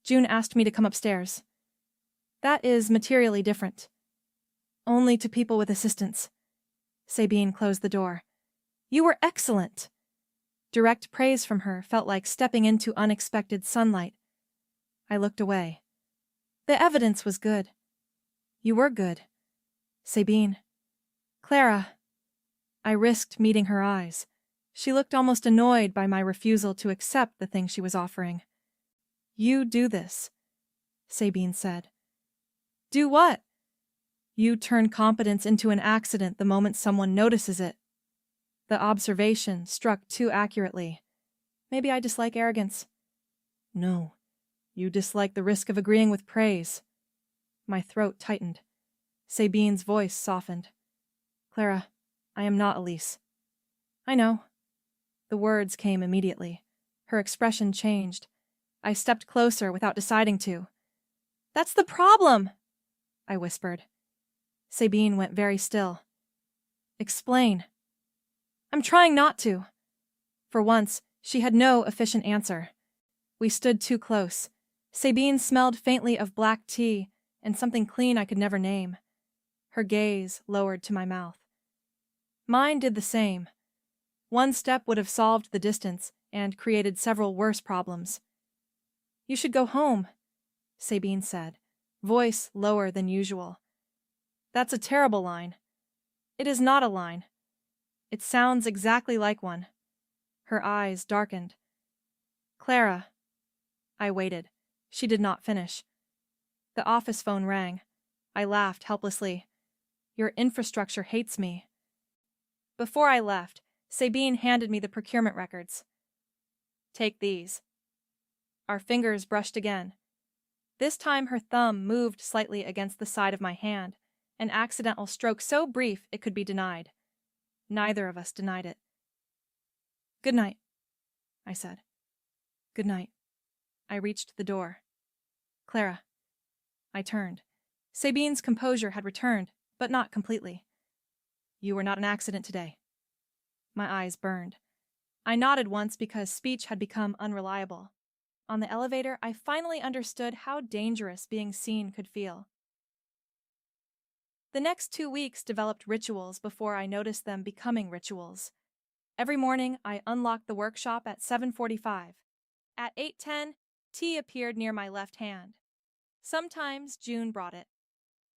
June asked me to come upstairs. That is materially different. Only to people with assistants. Sabine closed the door. You were excellent. Direct praise from her felt like stepping into unexpected sunlight. I looked away. The evidence was good. You were good. Sabine. Clara. I risked meeting her eyes. She looked almost annoyed by my refusal to accept the thing she was offering. You do this, Sabine said. Do what? You turn competence into an accident the moment someone notices it. The observation struck too accurately. Maybe I dislike arrogance. No, you dislike the risk of agreeing with praise. My throat tightened. Sabine's voice softened. Clara, I am not Elise. I know. The words came immediately. Her expression changed. I stepped closer without deciding to. That's the problem, I whispered. Sabine went very still. Explain. I'm trying not to. For once, she had no efficient answer. We stood too close. Sabine smelled faintly of black tea and something clean I could never name. Her gaze lowered to my mouth. Mine did the same. One step would have solved the distance and created several worse problems. You should go home, Sabine said, voice lower than usual. That's a terrible line. It is not a line. It sounds exactly like one. Her eyes darkened. Clara. I waited. She did not finish. The office phone rang. I laughed helplessly. Your infrastructure hates me. Before I left, Sabine handed me the procurement records. Take these. Our fingers brushed again. This time her thumb moved slightly against the side of my hand, an accidental stroke so brief it could be denied. Neither of us denied it. Good night, I said. Good night. I reached the door. Clara. I turned. Sabine's composure had returned, but not completely. You were not an accident today. My eyes burned. I nodded once because speech had become unreliable. On the elevator, I finally understood how dangerous being seen could feel. The next 2 weeks developed rituals before I noticed them becoming rituals. Every morning, I unlocked the workshop at 7:45. At 8:10, tea appeared near my left hand. Sometimes June brought it.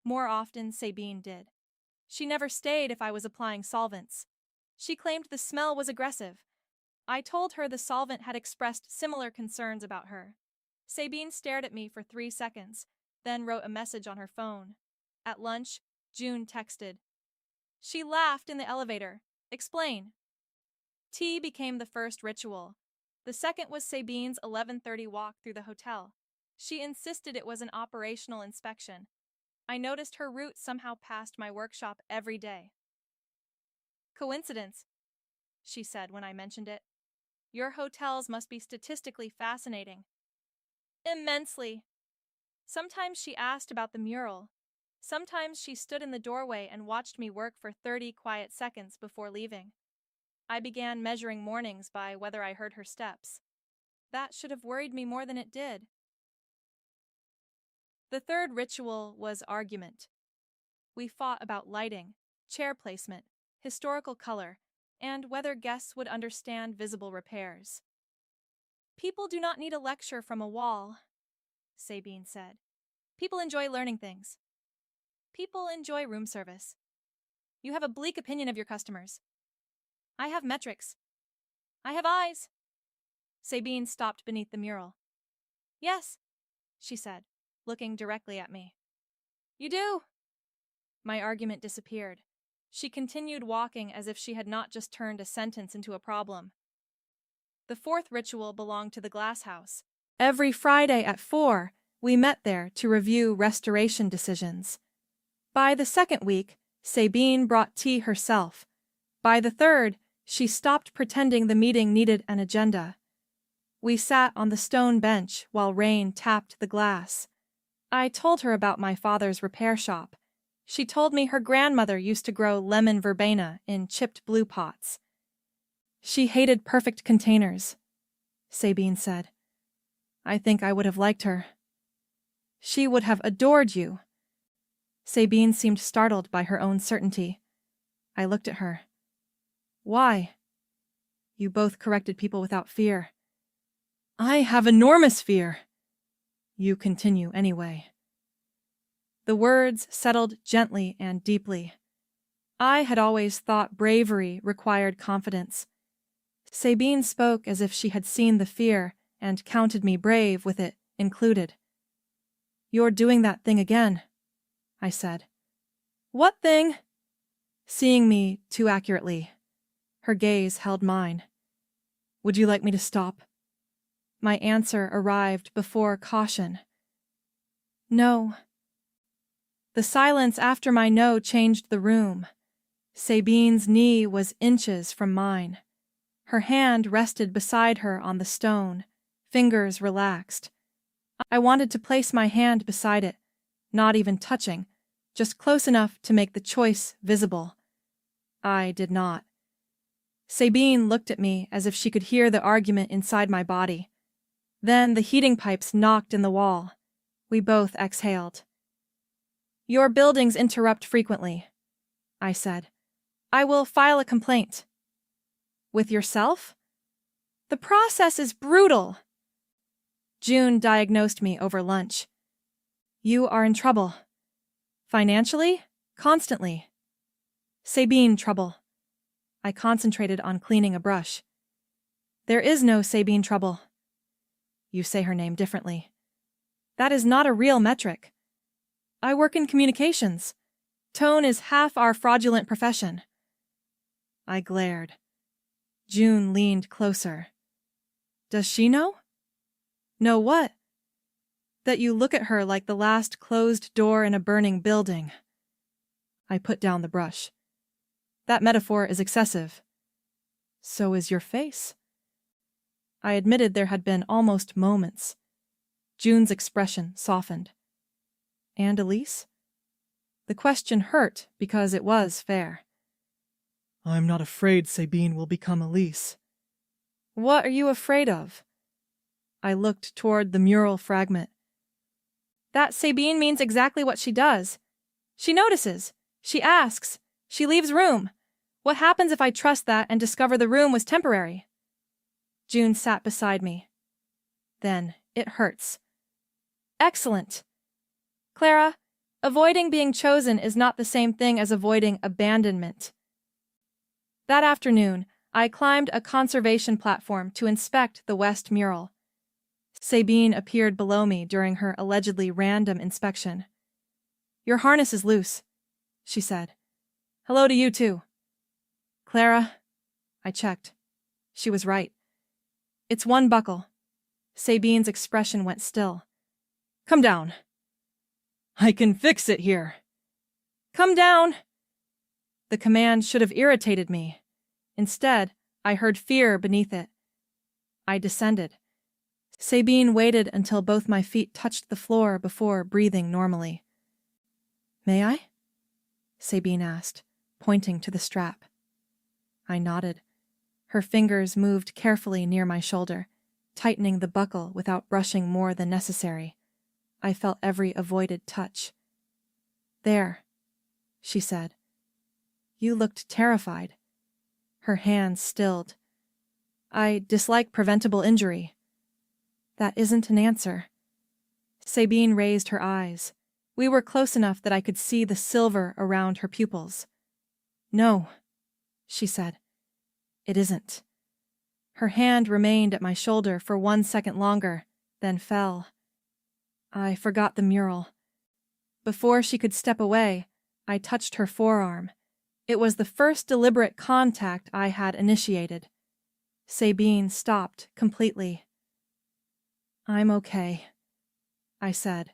More often, Sabine did. She never stayed if I was applying solvents. She claimed the smell was aggressive. I told her the solvent had expressed similar concerns about her. Sabine stared at me for 3 seconds, then wrote a message on her phone. At lunch, June texted. She laughed in the elevator. Explain. Tea became the first ritual. The second was Sabine's 11:30 walk through the hotel. She insisted it was an operational inspection. I noticed her route somehow passed my workshop every day. Coincidence, she said when I mentioned it. Your hotels must be statistically fascinating. Immensely. Sometimes she asked about the mural. Sometimes she stood in the doorway and watched me work for 30 quiet seconds before leaving. I began measuring mornings by whether I heard her steps. That should have worried me more than it did. The third ritual was argument. We fought about lighting, chair placement, historical color, and whether guests would understand visible repairs. People do not need a lecture from a wall, Sabine said. People enjoy learning things. People enjoy room service. You have a bleak opinion of your customers. I have metrics. I have eyes. Sabine stopped beneath the mural. Yes, she said, looking directly at me. You do. My argument disappeared. She continued walking as if she had not just turned a sentence into a problem. The fourth ritual belonged to the glass house. Every Friday at 4, we met there to review restoration decisions. By the second week, Sabine brought tea herself. By the third, she stopped pretending the meeting needed an agenda. We sat on the stone bench while rain tapped the glass. I told her about my father's repair shop. She told me her grandmother used to grow lemon verbena in chipped blue pots. She hated perfect containers, Sabine said. I think I would have liked her. She would have adored you. Sabine seemed startled by her own certainty. I looked at her. Why? You both corrected people without fear. I have enormous fear. You continue anyway. The words settled gently and deeply. I had always thought bravery required confidence. Sabine spoke as if she had seen the fear and counted me brave with it included. You're doing that thing again, I said. What thing? Seeing me too accurately. Her gaze held mine. Would you like me to stop? My answer arrived before caution. No. The silence after my no changed the room. Sabine's knee was inches from mine. Her hand rested beside her on the stone, fingers relaxed. I wanted to place my hand beside it, not even touching, just close enough to make the choice visible. I did not. Sabine looked at me as if she could hear the argument inside my body. Then the heating pipes knocked in the wall. We both exhaled. Your buildings interrupt frequently, I said. I will file a complaint. With yourself? The process is brutal. June diagnosed me over lunch. You are in trouble. Financially? Constantly. Sabine trouble. I concentrated on cleaning a brush. There is no Sabine trouble. You say her name differently. That is not a real metric. I work in communications. Tone is half our fraudulent profession. I glared. June leaned closer. Does she know? Know what? That you look at her like the last closed door in a burning building. I put down the brush. That metaphor is excessive. So is your face. I admitted there had been almost moments. June's expression softened. And Elise? The question hurt because it was fair. I'm not afraid Sabine will become Elise. What are you afraid of? I looked toward the mural fragment. That Sabine means exactly what she does. She notices. She asks. She leaves room. What happens if I trust that and discover the room was temporary? June sat beside me. Then it hurts. Excellent. Clara, avoiding being chosen is not the same thing as avoiding abandonment. That afternoon, I climbed a conservation platform to inspect the West mural. Sabine appeared below me during her allegedly random inspection. Your harness is loose, she said. Hello to you too. Clara, I checked. She was right. It's one buckle. Sabine's expression went still. Come down. I can fix it here. Come down. The command should have irritated me. Instead, I heard fear beneath it. I descended. Sabine waited until both my feet touched the floor before breathing normally. May I? Sabine asked, pointing to the strap. I nodded. Her fingers moved carefully near my shoulder, tightening the buckle without brushing more than necessary. I felt every avoided touch. There, she said. You looked terrified. Her hands stilled. I dislike preventable injury. That isn't an answer. Sabine raised her eyes. We were close enough that I could see the silver around her pupils. No, she said. It isn't. Her hand remained at my shoulder for 1 second longer, then fell. I forgot the mural. Before she could step away, I touched her forearm. It was the first deliberate contact I had initiated. Sabine stopped completely. I'm okay, I said.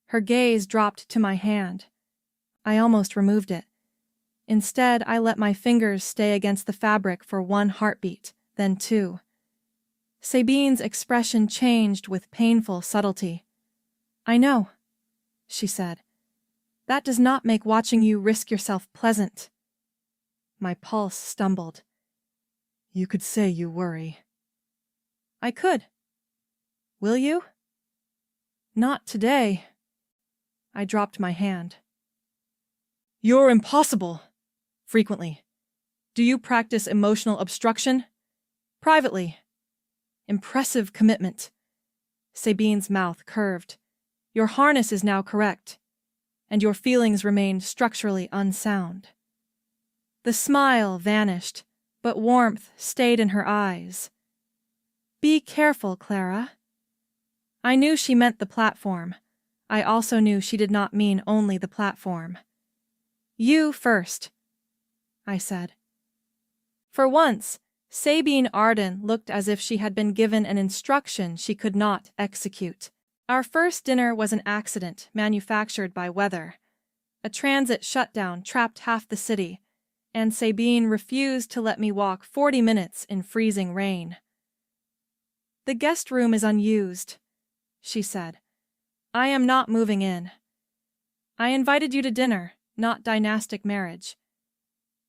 Her gaze dropped to my hand. I almost removed it. Instead, I let my fingers stay against the fabric for 1 heartbeat, then 2. Sabine's expression changed with painful subtlety. I know, she said. That does not make watching you risk yourself pleasant. My pulse stumbled. You could say you worry. I could. Will you? Not today. I dropped my hand. You're impossible. Frequently. Do you practice emotional obstruction? Privately. Impressive commitment. Sabine's mouth curved. Your harness is now correct, and your feelings remain structurally unsound. The smile vanished, but warmth stayed in her eyes. Be careful, Clara. I knew she meant the platform. I also knew she did not mean only the platform. You first, I said. For once, Sabine Arden looked as if she had been given an instruction she could not execute. Our first dinner was an accident manufactured by weather. A transit shutdown trapped half the city, and Sabine refused to let me walk 40 minutes in freezing rain. The guest room is unused, she said. I am not moving in. I invited you to dinner, not dynastic marriage.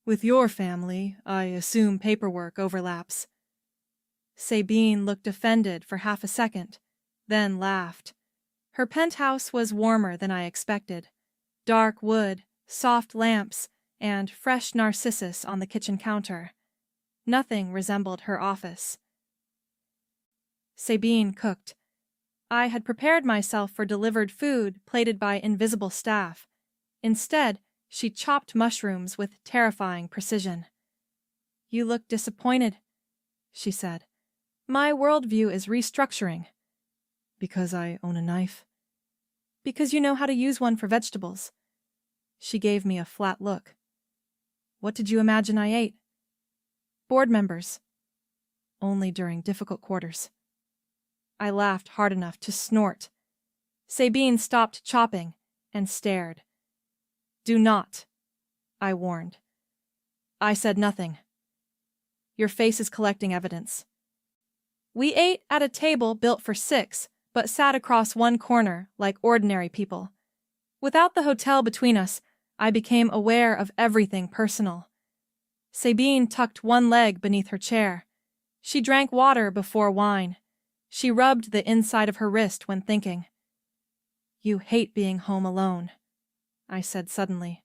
With your family, I assume paperwork overlaps. Sabine looked offended for half a second, then laughed. Her penthouse was warmer than I expected. Dark wood, soft lamps, and fresh narcissus on the kitchen counter. Nothing resembled her office. Sabine cooked. I had prepared myself for delivered food plated by invisible staff. Instead, she chopped mushrooms with terrifying precision. You look disappointed, she said. My worldview is restructuring. Because I own a knife? Because you know how to use one for vegetables. She gave me a flat look. What did you imagine I ate? Board members. Only during difficult quarters. I laughed hard enough to snort. Sabine stopped chopping and stared. Do not, I warned. I said nothing. Your face is collecting evidence. We ate at a table built for 6, but sat across one corner like ordinary people. Without the hotel between us, I became aware of everything personal. Sabine tucked one leg beneath her chair. She drank water before wine. She rubbed the inside of her wrist when thinking. You hate being home alone, I said suddenly.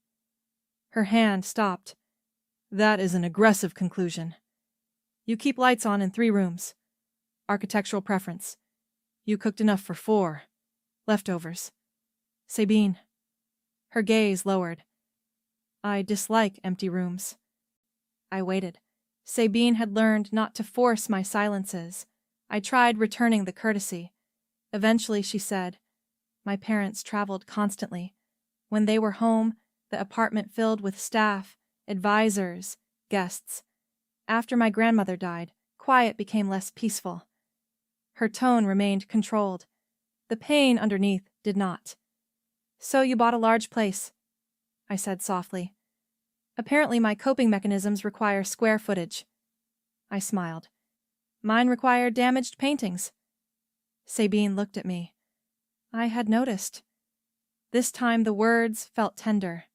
Her hand stopped. That is an aggressive conclusion. You keep lights on in 3 rooms. Architectural preference. You cooked enough for 4. Leftovers. Sabine. Her gaze lowered. I dislike empty rooms. I waited. Sabine had learned not to force my silences. I tried returning the courtesy. Eventually she said, my parents traveled constantly. When they were home, the apartment filled with staff, advisors, guests. After my grandmother died, quiet became less peaceful. Her tone remained controlled. The pain underneath did not. So you bought a large place, I said softly. Apparently my coping mechanisms require square footage. I smiled. Mine require damaged paintings. Sabine looked at me. I had noticed. This time the words felt tender.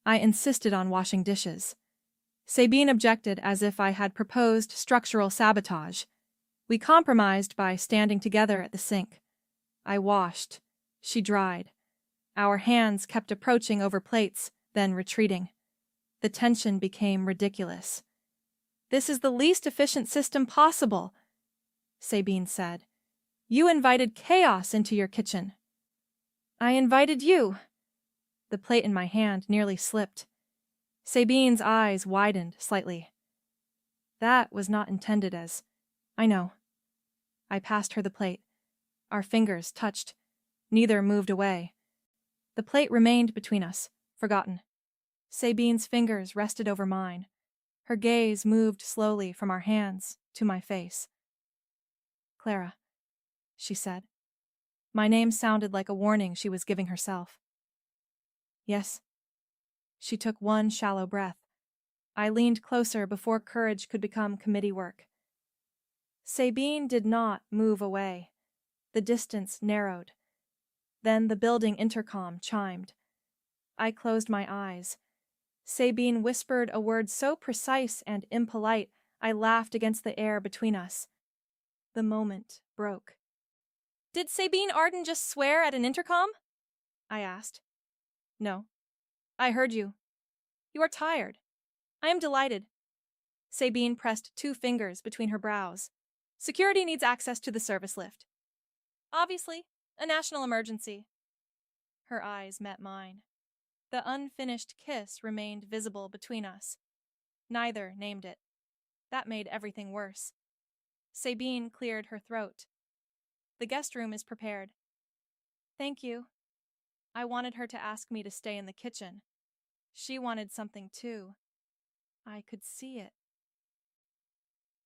I insisted on washing dishes. Sabine objected as if I had proposed structural sabotage. We compromised by standing together at the sink. I washed. She dried. Our hands kept approaching over plates, then retreating. The tension became ridiculous. This is the least efficient system possible, Sabine said. You invited chaos into your kitchen. I invited you. The plate in my hand nearly slipped. Sabine's eyes widened slightly. That was not intended as... I know. I passed her the plate. Our fingers touched. Neither moved away. The plate remained between us, forgotten. Sabine's fingers rested over mine. Her gaze moved slowly from our hands to my face. Clara, she said. My name sounded like a warning she was giving herself. Yes. She took one shallow breath. I leaned closer before courage could become committee work. Sabine did not move away. The distance narrowed. Then the building intercom chimed. I closed my eyes. Sabine whispered a word so precise and impolite, I laughed against the air between us. The moment broke. Did Sabine Arden just swear at an intercom? I asked. No. I heard you. You are tired. I am delighted. Sabine pressed 2 fingers between her brows. Security needs access to the service lift. Obviously, a national emergency. Her eyes met mine. The unfinished kiss remained visible between us. Neither named it. That made everything worse. Sabine cleared her throat. The guest room is prepared. Thank you. I wanted her to ask me to stay in the kitchen. She wanted something too. I could see it.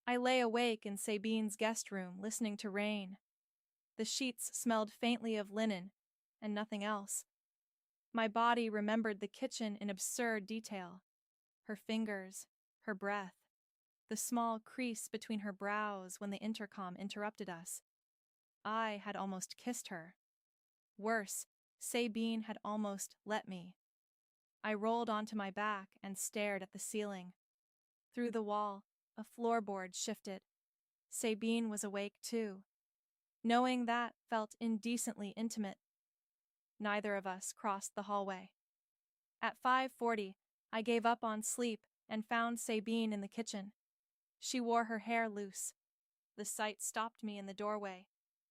I lay awake in Sabine's guest room, listening to rain. The sheets smelled faintly of linen, and nothing else. My body remembered the kitchen in absurd detail. Her fingers, her breath, the small crease between her brows when the intercom interrupted us. I had almost kissed her. Worse, Sabine had almost let me. I rolled onto my back and stared at the ceiling. Through the wall, a floorboard shifted. Sabine was awake too. Knowing that felt indecently intimate. Neither of us crossed the hallway. At 5:40, I gave up on sleep and found Sabine in the kitchen. She wore her hair loose. The sight stopped me in the doorway.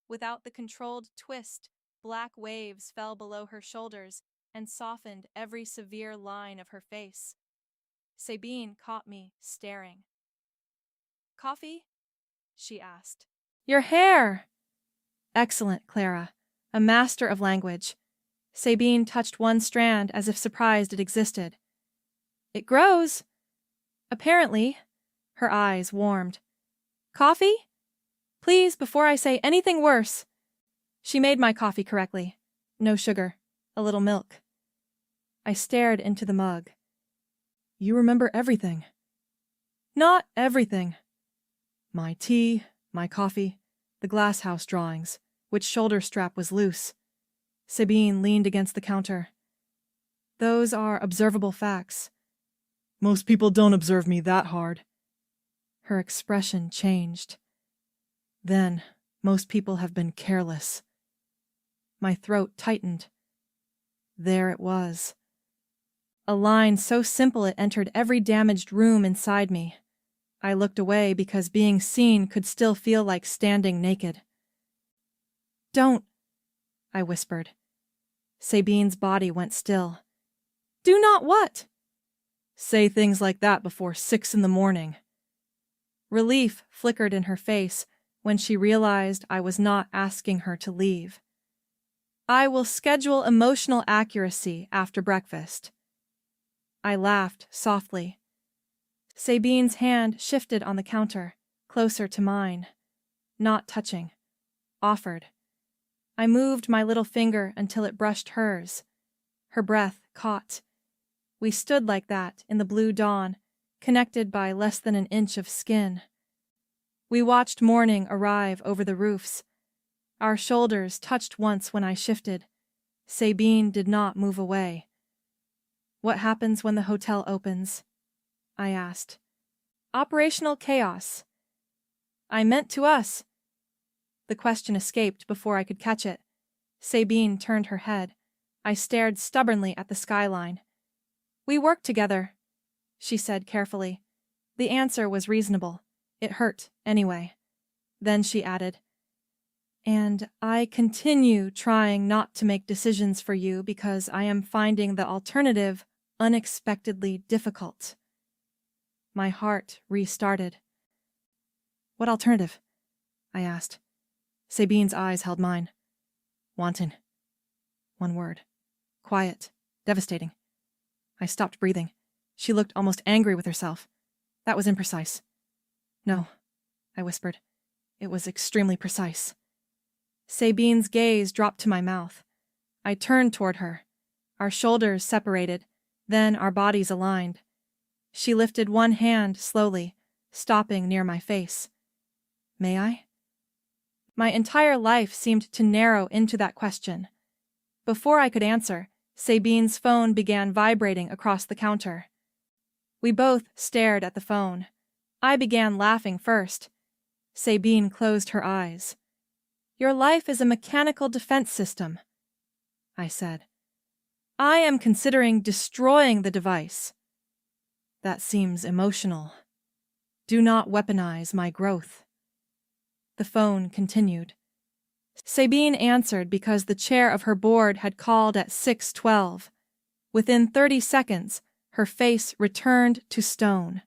Without the controlled twist, black waves fell below her shoulders and softened every severe line of her face. Sabine caught me staring. Coffee? She asked. Your hair! Excellent, Clara. a master of language. Sabine touched one strand as if surprised it existed. It grows. Apparently. Her eyes warmed. Coffee? Please, before I say anything worse. She made my coffee correctly. No sugar. A little milk. I stared into the mug. You remember everything. Not everything. My tea, my coffee, the glass house drawings, which shoulder strap was loose. Sabine leaned against the counter. Those are observable facts. Most people don't observe me that hard. Her expression changed. Then, most people have been careless. My throat tightened. There it was. A line so simple it entered every damaged room inside me. I looked away because being seen could still feel like standing naked. Don't, I whispered. Sabine's body went still. Do not what? Say things like that before 6 a.m. Relief flickered in her face when she realized I was not asking her to leave. I will schedule emotional accuracy after breakfast. I laughed softly. Sabine's hand shifted on the counter, closer to mine. Not touching. Offered. I moved my little finger until it brushed hers. Her breath caught. We stood like that in the blue dawn, connected by less than an inch of skin. We watched morning arrive over the roofs. Our shoulders touched once when I shifted. Sabine did not move away. What happens when the hotel opens? I asked. Operational chaos. I meant to us. The question escaped before I could catch it. Sabine turned her head. I stared stubbornly at the skyline. We work together, she said carefully. The answer was reasonable. It hurt, anyway. Then she added, and I continue trying not to make decisions for you because I am finding the alternative unexpectedly difficult. My heart restarted. What alternative? I asked. Sabine's eyes held mine. Wanton. One word. Quiet. Devastating. I stopped breathing. She looked almost angry with herself. That was imprecise. No, I whispered. It was extremely precise. Sabine's gaze dropped to my mouth. I turned toward her. Our shoulders separated, then our bodies aligned. She lifted one hand slowly, stopping near my face. May I? My entire life seemed to narrow into that question. Before I could answer, Sabine's phone began vibrating across the counter. We both stared at the phone. I began laughing first. Sabine closed her eyes. Your life is a mechanical defense system, I said. I am considering destroying the device. That seems emotional. Do not weaponize my growth. The phone continued. Sabine answered because the chair of her board had called at 6:12. Within 30 seconds, her face returned to stone.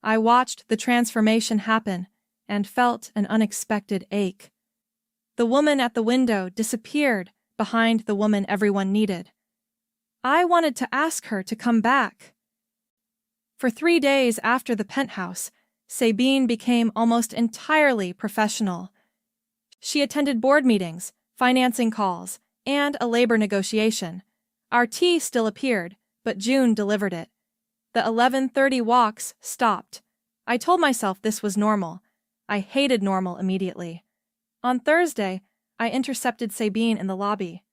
I watched the transformation happen and felt an unexpected ache. The woman at the window disappeared behind the woman everyone needed. I wanted to ask her to come back. For 3 days after the penthouse, Sabine became almost entirely professional. She attended board meetings, financing calls, and a labor negotiation. Our tea still appeared, but June delivered it. The 11:30 walks stopped. I told myself this was normal. I hated normal immediately. On Thursday, I intercepted Sabine in the lobby.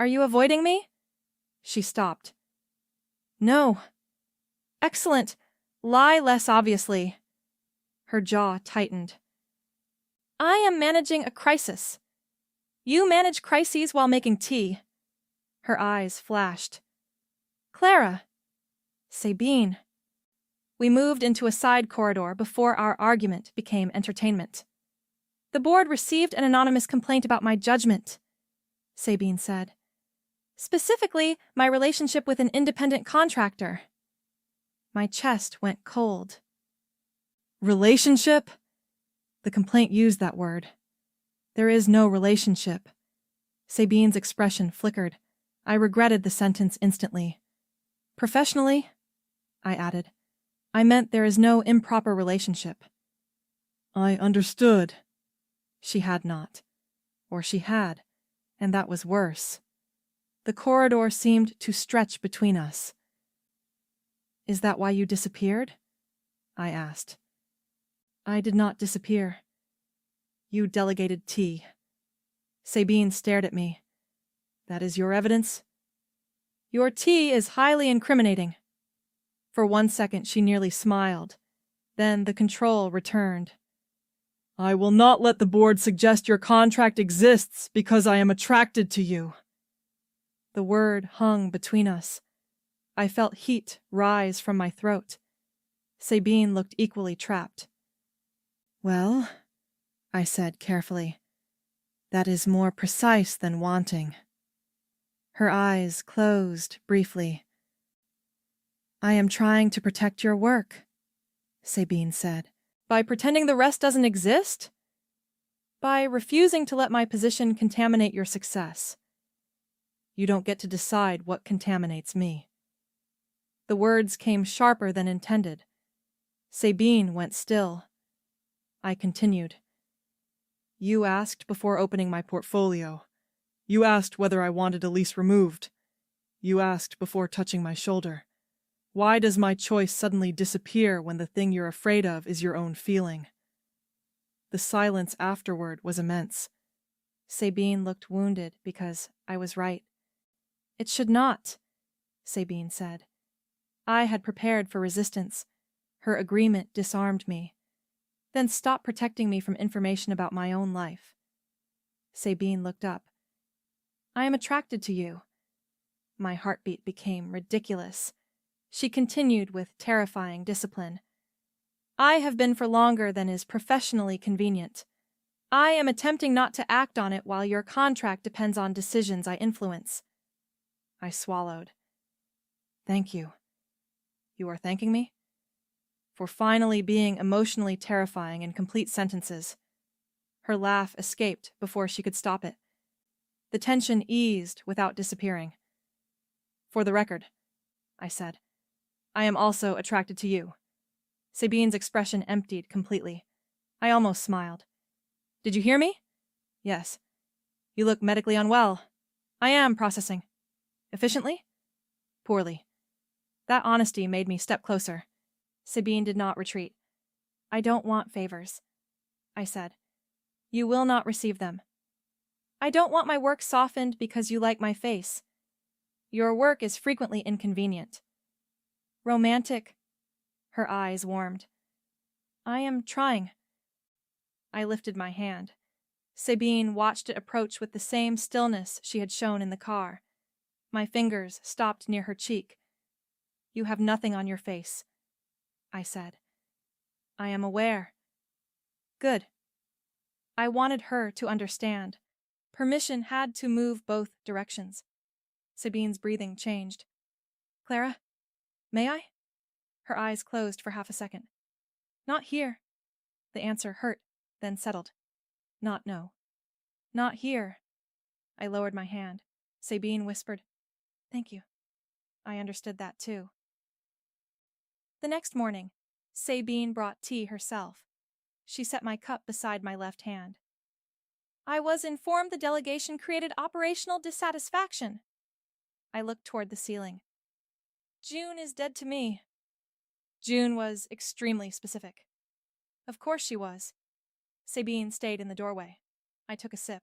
Are you avoiding me? She stopped. No. Excellent. Lie less obviously. Her jaw tightened. I am managing a crisis. You manage crises while making tea. Her eyes flashed. Clara. Sabine. We moved into a side corridor before our argument became entertainment. The board received an anonymous complaint about my judgment, Sabine said. Specifically, my relationship with an independent contractor. My chest went cold. Relationship? The complaint used that word. There is no relationship. Sabine's expression flickered. I regretted the sentence instantly. Professionally, I added, I meant there is no improper relationship. I understood. She had not. Or she had, and that was worse. The corridor seemed to stretch between us. Is that why you disappeared? I asked. I did not disappear. You delegated tea. Sabine stared at me. That is your evidence? Your tea is highly incriminating. For 1 second she nearly smiled. Then the control returned. I will not let the board suggest your contract exists because I am attracted to you. The word hung between us. I felt heat rise from my throat. Sabine looked equally trapped. Well, I said carefully, that is more precise than wanting. Her eyes closed briefly. I am trying to protect your work, Sabine said. By pretending the rest doesn't exist? By refusing to let my position contaminate your success. You don't get to decide what contaminates me. The words came sharper than intended. Sabine went still. I continued. You asked before opening my portfolio. You asked whether I wanted a lease removed. You asked before touching my shoulder. Why does my choice suddenly disappear when the thing you're afraid of is your own feeling? The silence afterward was immense. Sabine looked wounded because I was right. It should not, Sabine said. I had prepared for resistance. Her agreement disarmed me. Then stopped protecting me from information about my own life. Sabine looked up. I am attracted to you. My heartbeat became ridiculous. She continued with terrifying discipline. I have been for longer than is professionally convenient. I am attempting not to act on it while your contract depends on decisions I influence. I swallowed. Thank you. You are thanking me? For finally being emotionally terrifying in complete sentences. Her laugh escaped before she could stop it. The tension eased without disappearing. For the record, I said, I am also attracted to you. Sabine's expression emptied completely. I almost smiled. Did you hear me? Yes. You look medically unwell. I am processing. Efficiently? Poorly. That honesty made me step closer. Sabine did not retreat. I don't want favors, I said. You will not receive them. I don't want my work softened because you like my face. Your work is frequently inconvenient. Romantic. Her eyes warmed. I am trying. I lifted my hand. Sabine watched it approach with the same stillness she had shown in the car. My fingers stopped near her cheek. You have nothing on your face, I said. I am aware. Good. I wanted her to understand. Permission had to move both directions. Sabine's breathing changed. Clara, may I? Her eyes closed for half a second. Not here. The answer hurt, then settled. Not no. Not here. I lowered my hand. Sabine whispered, Thank you. I understood that too. The next morning, Sabine brought tea herself. She set my cup beside my left hand. I was informed the delegation created operational dissatisfaction. I looked toward the ceiling. June is dead to me. June was extremely specific. Of course she was. Sabine stayed in the doorway. I took a sip.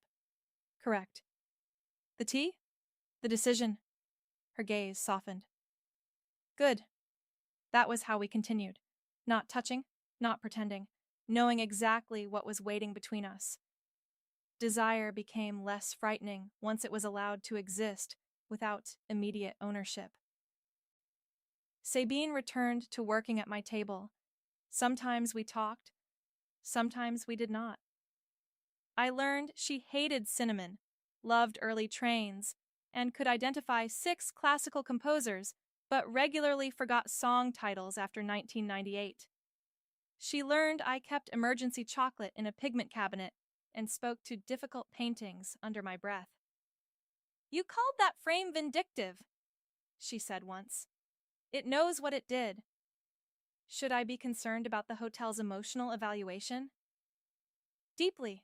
Correct. The tea? The decision. Her gaze softened. Good. That was how we continued. Not touching, not pretending, knowing exactly what was waiting between us. Desire became less frightening once it was allowed to exist without immediate ownership. Sabine returned to working at my table. Sometimes we talked, sometimes we did not. I learned she hated cinnamon, loved early trains, and could identify 6 classical composers, but regularly forgot song titles after 1998. She learned I kept emergency chocolate in a pigment cabinet and spoke to difficult paintings under my breath. You called that frame vindictive, she said once. It knows what it did. Should I be concerned about the hotel's emotional evaluation? Deeply.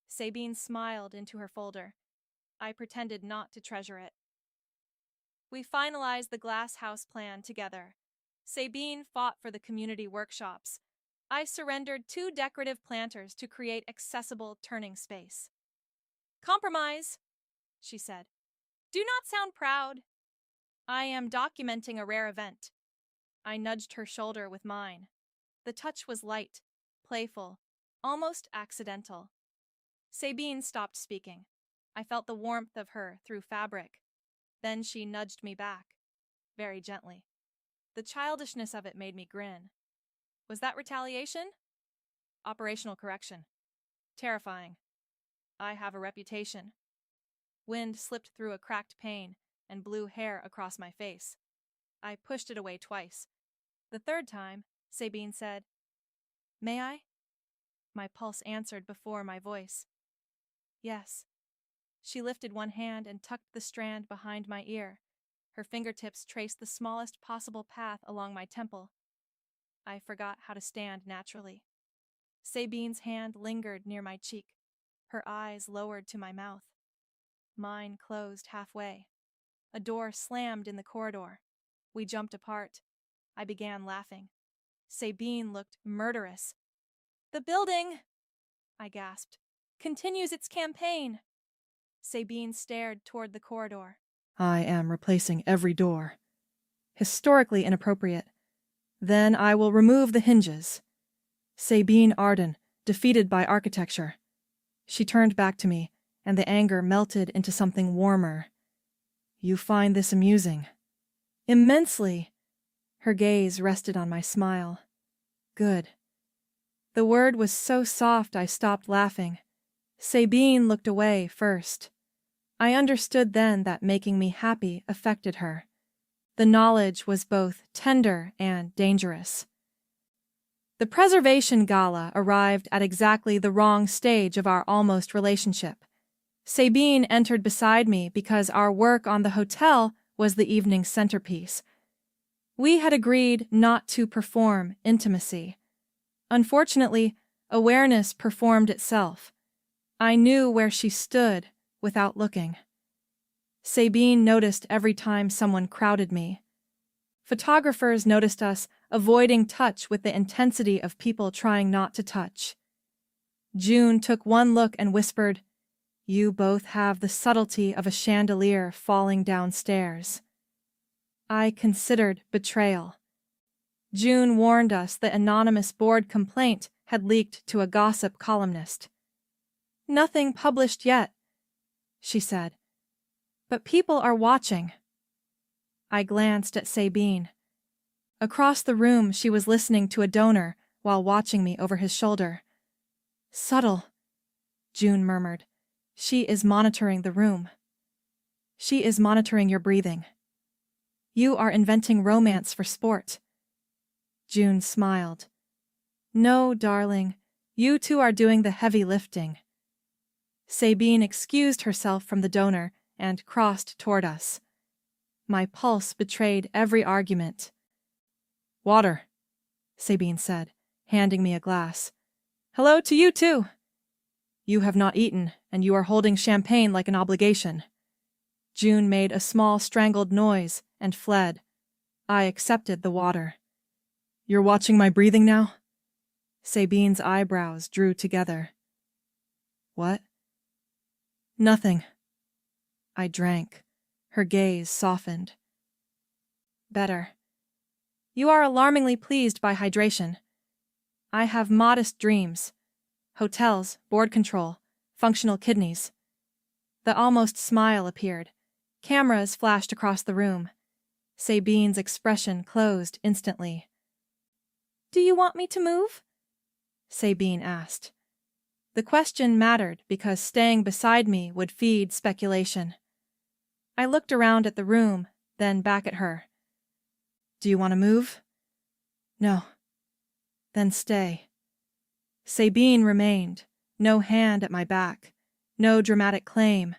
Sabine smiled into her folder. I pretended not to treasure it. We finalized the glass house plan together. Sabine fought for the community workshops. I surrendered 2 decorative planters to create accessible turning space. Compromise, she said. Do not sound proud. I am documenting a rare event. I nudged her shoulder with mine. The touch was light, playful, almost accidental. Sabine stopped speaking. I felt the warmth of her through fabric. Then she nudged me back, very gently. The childishness of it made me grin. Was that retaliation? Operational correction. Terrifying. I have a reputation. Wind slipped through a cracked pane and blew hair across my face. I pushed it away twice. The third time, Sabine said, May I? My pulse answered before my voice. Yes. She lifted one hand and tucked the strand behind my ear. Her fingertips traced the smallest possible path along my temple. I forgot how to stand naturally. Sabine's hand lingered near my cheek. Her eyes lowered to my mouth. Mine closed halfway. A door slammed in the corridor. We jumped apart. I began laughing. Sabine looked murderous. The building, I gasped, continues its campaign. Sabine stared toward the corridor. I am replacing every door. Historically inappropriate. Then I will remove the hinges. Sabine Arden, defeated by architecture. She turned back to me, and the anger melted into something warmer. You find this amusing? Immensely. Her gaze rested on my smile. Good. The word was so soft I stopped laughing. Sabine looked away first. I understood then that making me happy affected her. The knowledge was both tender and dangerous. The preservation gala arrived at exactly the wrong stage of our almost relationship. Sabine entered beside me because our work on the hotel was the evening's centerpiece. We had agreed not to perform intimacy. Unfortunately, awareness performed itself. I knew where she stood without looking. Sabine noticed every time someone crowded me. Photographers noticed us avoiding touch with the intensity of people trying not to touch. June took one look and whispered, You both have the subtlety of a chandelier falling downstairs. I considered betrayal. June warned us the anonymous board complaint had leaked to a gossip columnist. Nothing published yet, she said. But people are watching. I glanced at Sabine. Across the room, she was listening to a donor while watching me over his shoulder. Subtle, June murmured. She is monitoring the room. She is monitoring your breathing. You are inventing romance for sport. June smiled. No, darling, you two are doing the heavy lifting. Sabine excused herself from the donor and crossed toward us. My pulse betrayed every argument. Water, Sabine said, handing me a glass. Hello to you too. You have not eaten, and you are holding champagne like an obligation. June made a small strangled noise and fled. I accepted the water. You're watching my breathing now? Sabine's eyebrows drew together. What? Nothing. I drank. Her gaze softened. Better. You are alarmingly pleased by hydration. I have modest dreams. Hotels, board control, functional kidneys. The almost smile appeared. Cameras flashed across the room. Sabine's expression closed instantly. Do you want me to move? Sabine asked. The question mattered because staying beside me would feed speculation. I looked around at the room, then back at her. Do you want to move? No. Then stay. Sabine remained, no hand at my back, no dramatic claim,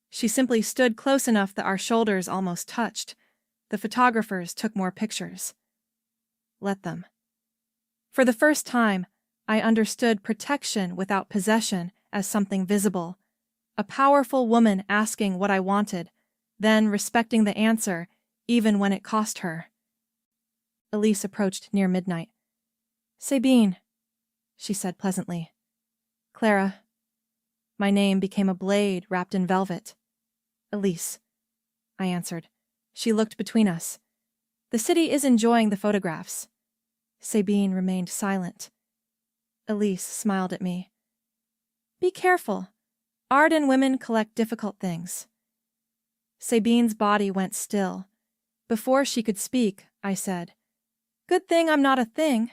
She simply stood close enough that our shoulders almost touched. The photographers took more pictures. Let them. For the first time, I understood protection without possession as something visible. A powerful woman asking what I wanted, then respecting the answer, even when it cost her. Elise approached near midnight. "Sabine," she said pleasantly. "Clara." My name became a blade wrapped in velvet. "Elise," I answered. She looked between us. "The city is enjoying the photographs." Sabine remained silent. Elise smiled at me. "Be careful. Arden women collect difficult things." Sabine's body went still. Before she could speak, I said, "Good thing I'm not a thing."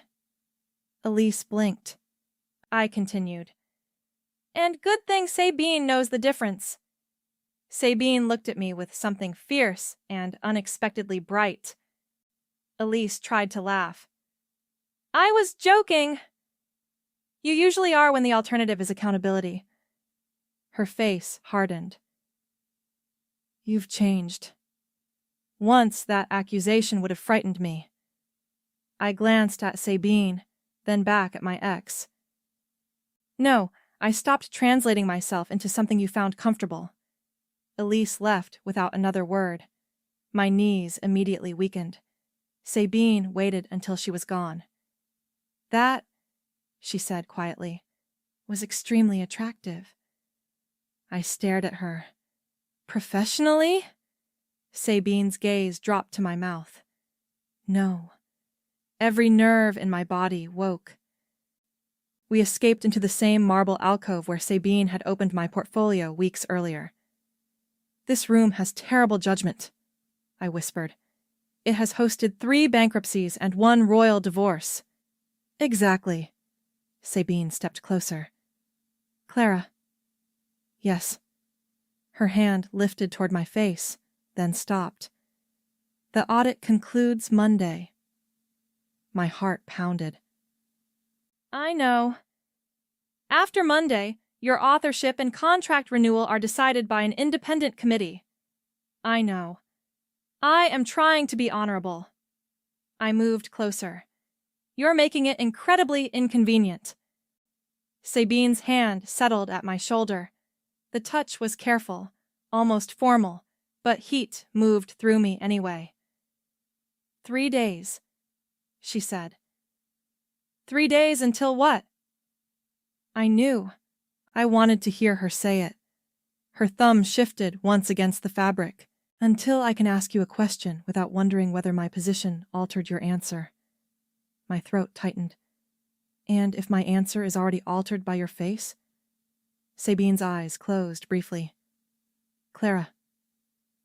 Elise blinked. I continued, "And good thing Sabine knows the difference." Sabine looked at me with something fierce and unexpectedly bright. Elise tried to laugh. "I was joking." "You usually are when the alternative is accountability." Her face hardened. "You've changed." Once that accusation would have frightened me. I glanced at Sabine, then back at my ex. "No, I stopped translating myself into something you found comfortable." Elise left without another word. My knees immediately weakened. Sabine waited until she was gone. "That," she said quietly, "was extremely attractive." I stared at her. "Professionally?" Sabine's gaze dropped to my mouth. "No." Every nerve in my body woke. We escaped into the same marble alcove where Sabine had opened my portfolio weeks earlier. "This room has terrible judgment," I whispered. "It has hosted 3 bankruptcies and 1 royal divorce." "Exactly." Sabine stepped closer. "Clara." "Yes." Her hand lifted toward my face, then stopped. "The audit concludes Monday." My heart pounded. "I know. After Monday, your authorship and contract renewal are decided by an independent committee." "I know. I am trying to be honorable." I moved closer. "You're making it incredibly inconvenient." Sabine's hand settled at my shoulder. The touch was careful, almost formal, but heat moved through me anyway. 3 days, she said. 3 days until what? I knew. I wanted to hear her say it. Her thumb shifted once against the fabric. "Until I can ask you a question without wondering whether my position altered your answer." My throat tightened. "And if my answer is already altered by your face?" Sabine's eyes closed briefly. "Clara.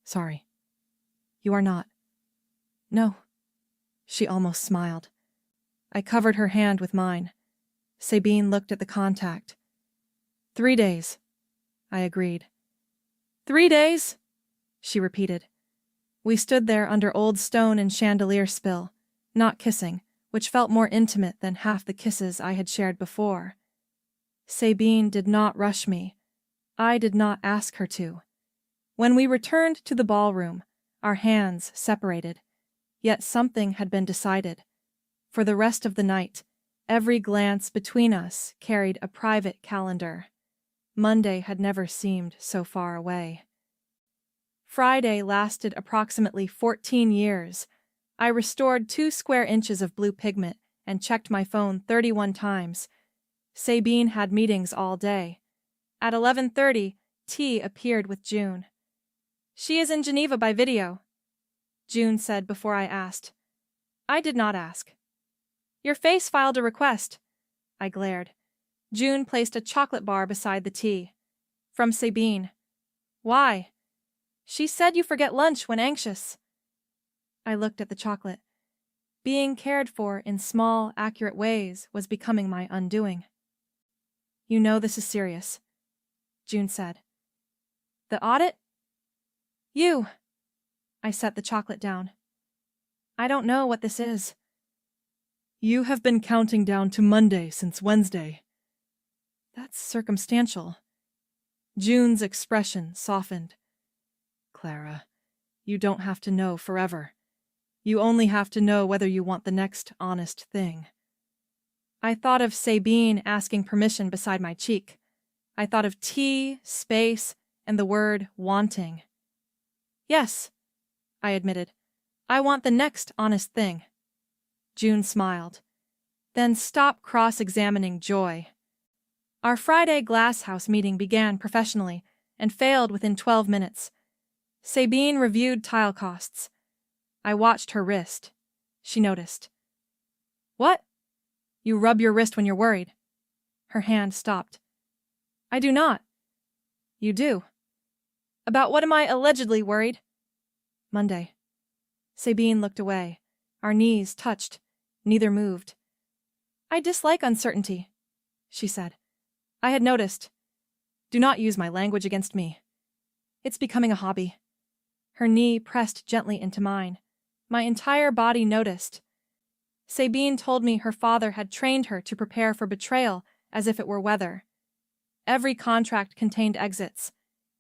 Sorry. You are not." "No." She almost smiled. I covered her hand with mine. Sabine looked at the contact. 3 days, I agreed. 3 days? She repeated. We stood there under old stone and chandelier spill, not kissing, which felt more intimate than half the kisses I had shared before. Sabine did not rush me. I did not ask her to. When we returned to the ballroom, our hands separated. Yet something had been decided. For the rest of the night, every glance between us carried a private calendar. Monday had never seemed so far away. Friday lasted approximately 14 years. I restored 2 square inches of blue pigment and checked my phone 31 times. Sabine had meetings all day. At 11:30, T appeared with June. "She is in Geneva by video," June said before I asked. I did not ask. "Your face filed a request." I glared. June placed a chocolate bar beside the tea. "From Sabine." "Why?" "She said you forget lunch when anxious." I looked at the chocolate. Being cared for in small, accurate ways was becoming my undoing. "You know this is serious," June said. "The audit?" "You." I set the chocolate down. "I don't know what this is." "You have been counting down to Monday since Wednesday." "That's circumstantial." June's expression softened. Clara. You don't have to know forever. You only have to know whether you want the next honest thing. I thought of Sabine asking permission beside my cheek. I thought of tea, space, and the word wanting. Yes, I admitted. I want the next honest thing. June smiled. Then stop cross-examining Joy. Our Friday glasshouse meeting began professionally and failed within 12 minutes. Sabine reviewed tile costs. I watched her wrist. She noticed. What? You rub your wrist when you're worried. Her hand stopped. I do not. You do. About what am I allegedly worried? Monday. Sabine looked away. Our knees touched. Neither moved. I dislike uncertainty, she said. I had noticed. Do not use my language against me. It's becoming a hobby. Her knee pressed gently into mine. My entire body noticed. Sabine told me her father had trained her to prepare for betrayal as if it were weather. Every contract contained exits.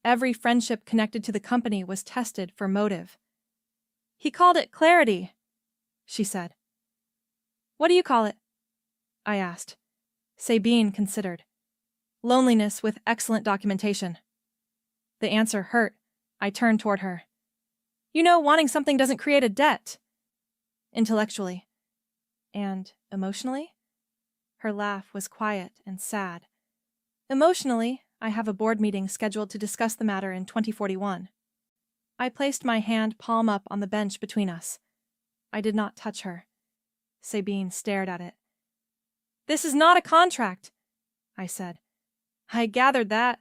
Every friendship connected to the company was tested for motive. He called it clarity, she said. What do you call it? I asked. Sabine considered. Loneliness with excellent documentation. The answer hurt. I turned toward her. You know, wanting something doesn't create a debt. Intellectually. And emotionally? Her laugh was quiet and sad. Emotionally, I have a board meeting scheduled to discuss the matter in 2041. I placed my hand palm up on the bench between us. I did not touch her. Sabine stared at it. This is not a contract, I said. I gathered that.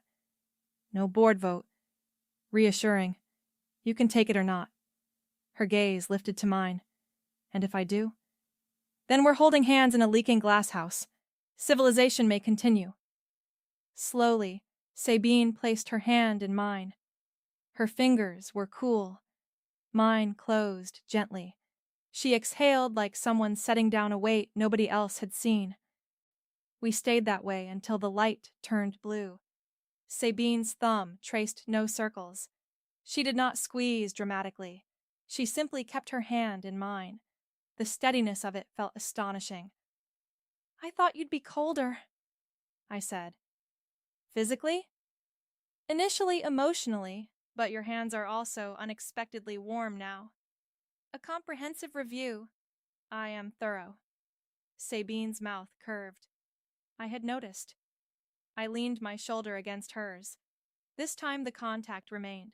No board vote. Reassuring. You can take it or not. Her gaze lifted to mine. And if I do? Then we're holding hands in a leaking glass house. Civilization may continue. Slowly, Sabine placed her hand in mine. Her fingers were cool. Mine closed gently. She exhaled like someone setting down a weight nobody else had seen. We stayed that way until the light turned blue. Sabine's thumb traced no circles. She did not squeeze dramatically. She simply kept her hand in mine. The steadiness of it felt astonishing. I thought you'd be colder, I said. Physically? Initially emotionally, but your hands are also unexpectedly warm now. A comprehensive review. I am thorough. Sabine's mouth curved. I had noticed. I leaned my shoulder against hers. This time the contact remained.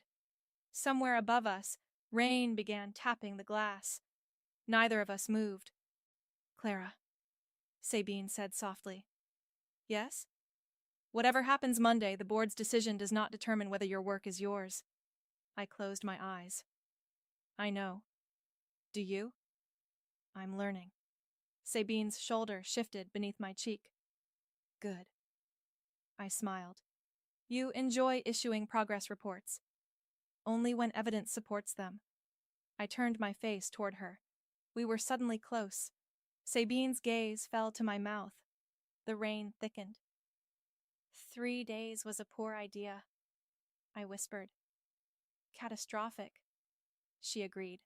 Somewhere above us, rain began tapping the glass. Neither of us moved. Clara, Sabine said softly. Yes? Whatever happens Monday, the board's decision does not determine whether your work is yours. I closed my eyes. I know. Do you? I'm learning. Sabine's shoulder shifted beneath my cheek. Good. I smiled. You enjoy issuing progress reports. Only when evidence supports them. I turned my face toward her. We were suddenly close. Sabine's gaze fell to my mouth. The rain thickened. 3 days was a poor idea, I whispered. Catastrophic, she agreed.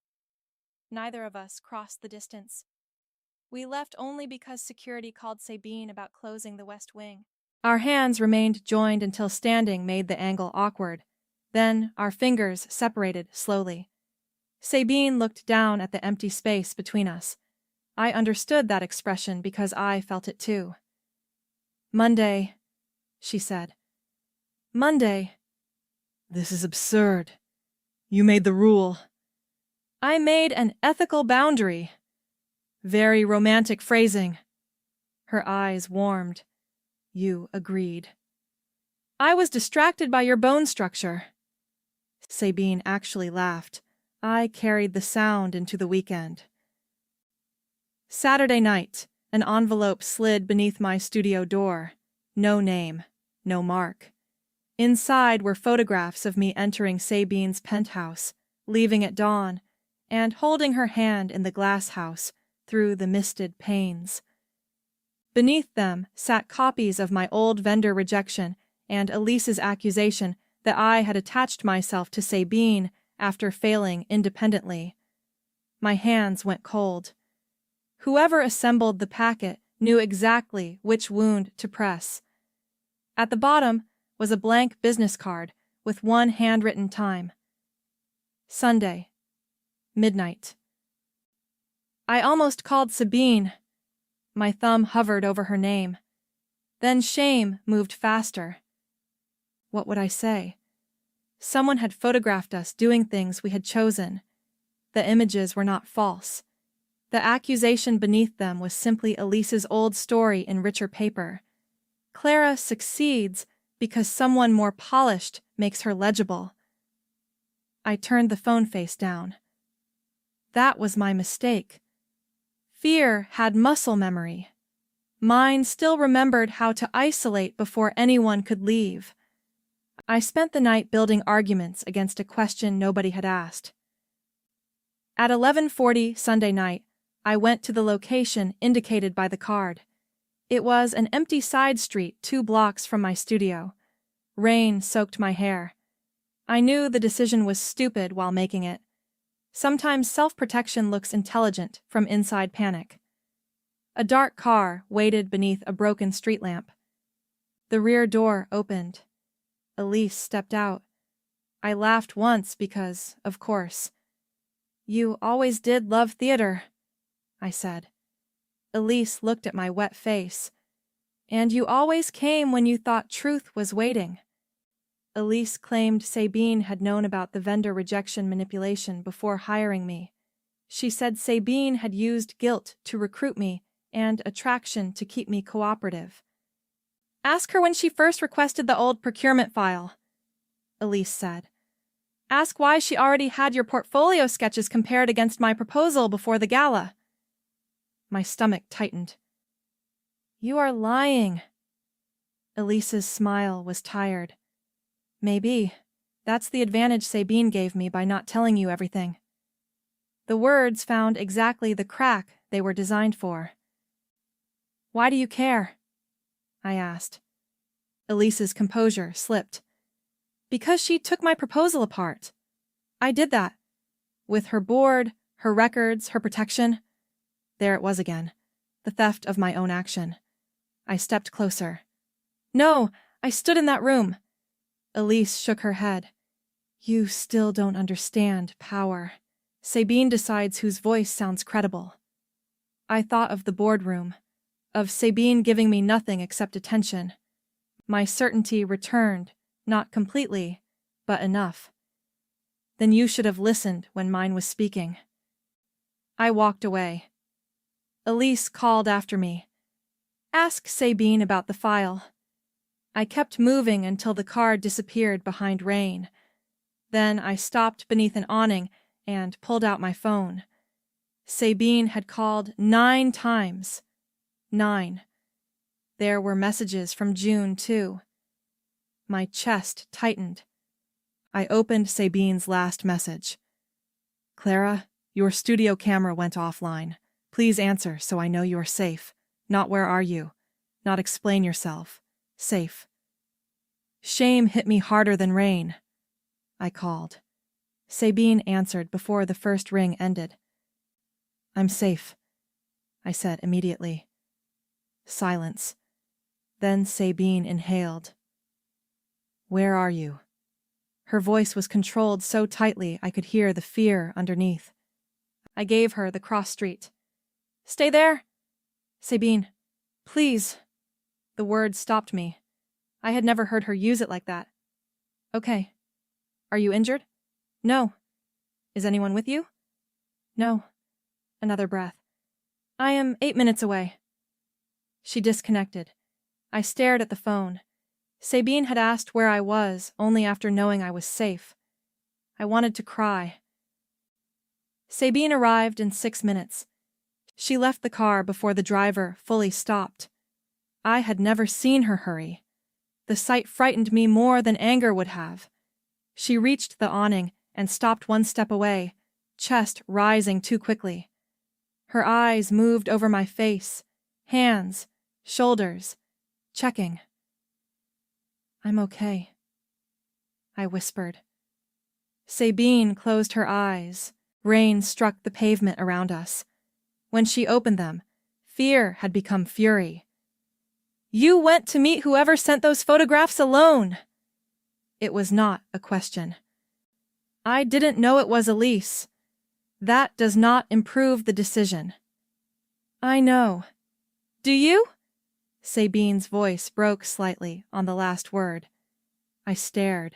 Neither of us crossed the distance. We left only because security called Sabine about closing the west wing. Our hands remained joined until standing made the angle awkward. Then our fingers separated slowly. Sabine looked down at the empty space between us. I understood that expression because I felt it too. Monday, she said. Monday. This is absurd. You made the rule. I made an ethical boundary. Very romantic phrasing. Her eyes warmed. You agreed. I was distracted by your bone structure. Sabine actually laughed. I carried the sound into the weekend. Saturday night, an envelope slid beneath my studio door. No name, no mark. Inside were photographs of me entering Sabine's penthouse, leaving at dawn, and holding her hand in the glass house through the misted panes. Beneath them sat copies of my old vendor rejection and Elise's accusation that I had attached myself to Sabine after failing independently. My hands went cold. Whoever assembled the packet knew exactly which wound to press. At the bottom was a blank business card with one handwritten time. Sunday, midnight. I almost called Sabine. My thumb hovered over her name. Then shame moved faster. What would I say? Someone had photographed us doing things we had chosen. The images were not false. The accusation beneath them was simply Elise's old story in richer paper. Clara succeeds because someone more polished makes her legible. I turned the phone face down. That was my mistake. Fear had muscle memory. Mine still remembered how to isolate before anyone could leave. I spent the night building arguments against a question nobody had asked. At 11:40 Sunday night, I went to the location indicated by the card. It was an empty side street 2 blocks from my studio. Rain soaked my hair. I knew the decision was stupid while making it. Sometimes self-protection looks intelligent from inside panic. A dark car waited beneath a broken street lamp. The rear door opened. Elise stepped out. I laughed once because, of course. "You always did love theater," I said. Elise looked at my wet face. "And you always came when you thought truth was waiting." Elise claimed Sabine had known about the vendor rejection manipulation before hiring me. She said Sabine had used guilt to recruit me and attraction to keep me cooperative. "Ask her when she first requested the old procurement file," Elise said. "Ask why she already had your portfolio sketches compared against my proposal before the gala." My stomach tightened. "You are lying." Elise's smile was tired. "Maybe. That's the advantage Sabine gave me by not telling you everything." The words found exactly the crack they were designed for. "Why do you care?" I asked. Elise's composure slipped. "Because she took my proposal apart. I did that. With her board, her records, her protection." There it was again. The theft of my own action. I stepped closer. "No, I stood in that room." Elise shook her head. "You still don't understand power. Sabine decides whose voice sounds credible." I thought of the boardroom, of Sabine giving me nothing except attention. My certainty returned, not completely, but enough. "Then you should have listened when mine was speaking." I walked away. Elise called after me. "Ask Sabine about the file." I kept moving until the car disappeared behind rain. Then I stopped beneath an awning and pulled out my phone. Sabine had called 9 times. 9. There were messages from June, too. My chest tightened. I opened Sabine's last message. "Clara, your studio camera went offline. Please answer so I know you are safe. Not where are you. Not explain yourself. Safe." Shame hit me harder than rain. I called. Sabine answered before the first ring ended. "I'm safe," I said immediately. Silence. Then Sabine inhaled. "Where are you?" Her voice was controlled so tightly I could hear the fear underneath. I gave her the cross street. "Stay there." "Sabine, please." The word stopped me. I had never heard her use it like that. "Okay. Are you injured?" "No." "Is anyone with you?" "No." Another breath. "I am 8 minutes away." She disconnected. I stared at the phone. Sabine had asked where I was only after knowing I was safe. I wanted to cry. Sabine arrived in 6 minutes. She left the car before the driver fully stopped. I had never seen her hurry. The sight frightened me more than anger would have. She reached the awning and stopped 1 step away, chest rising too quickly. Her eyes moved over my face, hands, shoulders, checking. "I'm okay," I whispered. Sabine closed her eyes. Rain struck the pavement around us. When she opened them, fear had become fury. You went to meet whoever sent those photographs alone. It was not a question. I didn't know it was Elise. That does not improve the decision. I know. Do you? Sabine's voice broke slightly on the last word. I stared.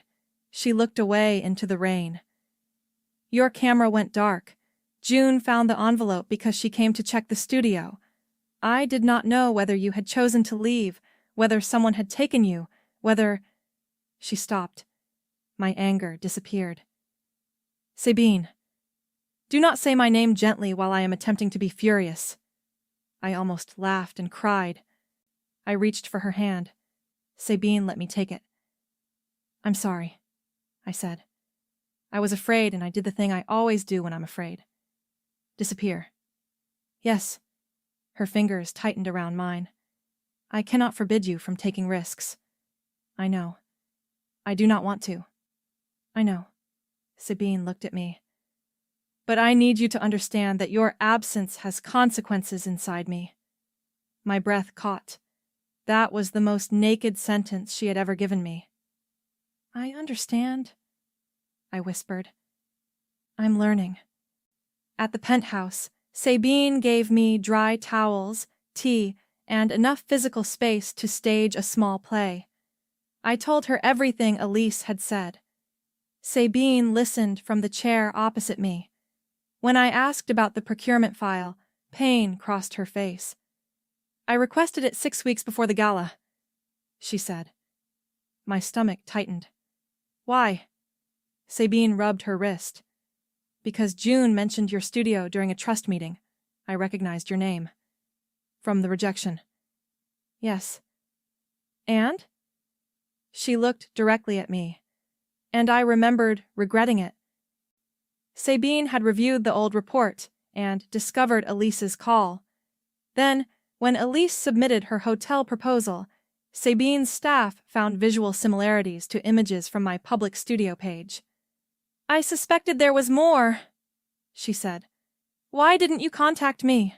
She looked away into the rain. Your camera went dark. June found the envelope because she came to check the studio. I did not know whether you had chosen to leave, whether someone had taken you, whether... She stopped. My anger disappeared. Sabine, do not say my name gently while I am attempting to be furious. I almost laughed and cried. I reached for her hand. Sabine let me take it. I'm sorry, I said. I was afraid and I did the thing I always do when I'm afraid. Disappear. Yes. Her fingers tightened around mine. I cannot forbid you from taking risks. I know. I do not want to. I know. Sabine looked at me. But I need you to understand that your absence has consequences inside me. My breath caught. That was the most naked sentence she had ever given me. I understand, I whispered. I'm learning. At the penthouse, Sabine gave me dry towels, tea, and enough physical space to stage a small play. I told her everything Elise had said. Sabine listened from the chair opposite me. When I asked about the procurement file, pain crossed her face. I requested it 6 weeks before the gala, she said. My stomach tightened. Why? Sabine rubbed her wrist. Because June mentioned your studio during a trust meeting. I recognized your name. From the rejection. Yes. And? She looked directly at me, and I remembered regretting it. Sabine had reviewed the old report and discovered Elise's call. Then, when Elise submitted her hotel proposal, Sabine's staff found visual similarities to images from my public studio page. I suspected there was more, she said. Why didn't you contact me?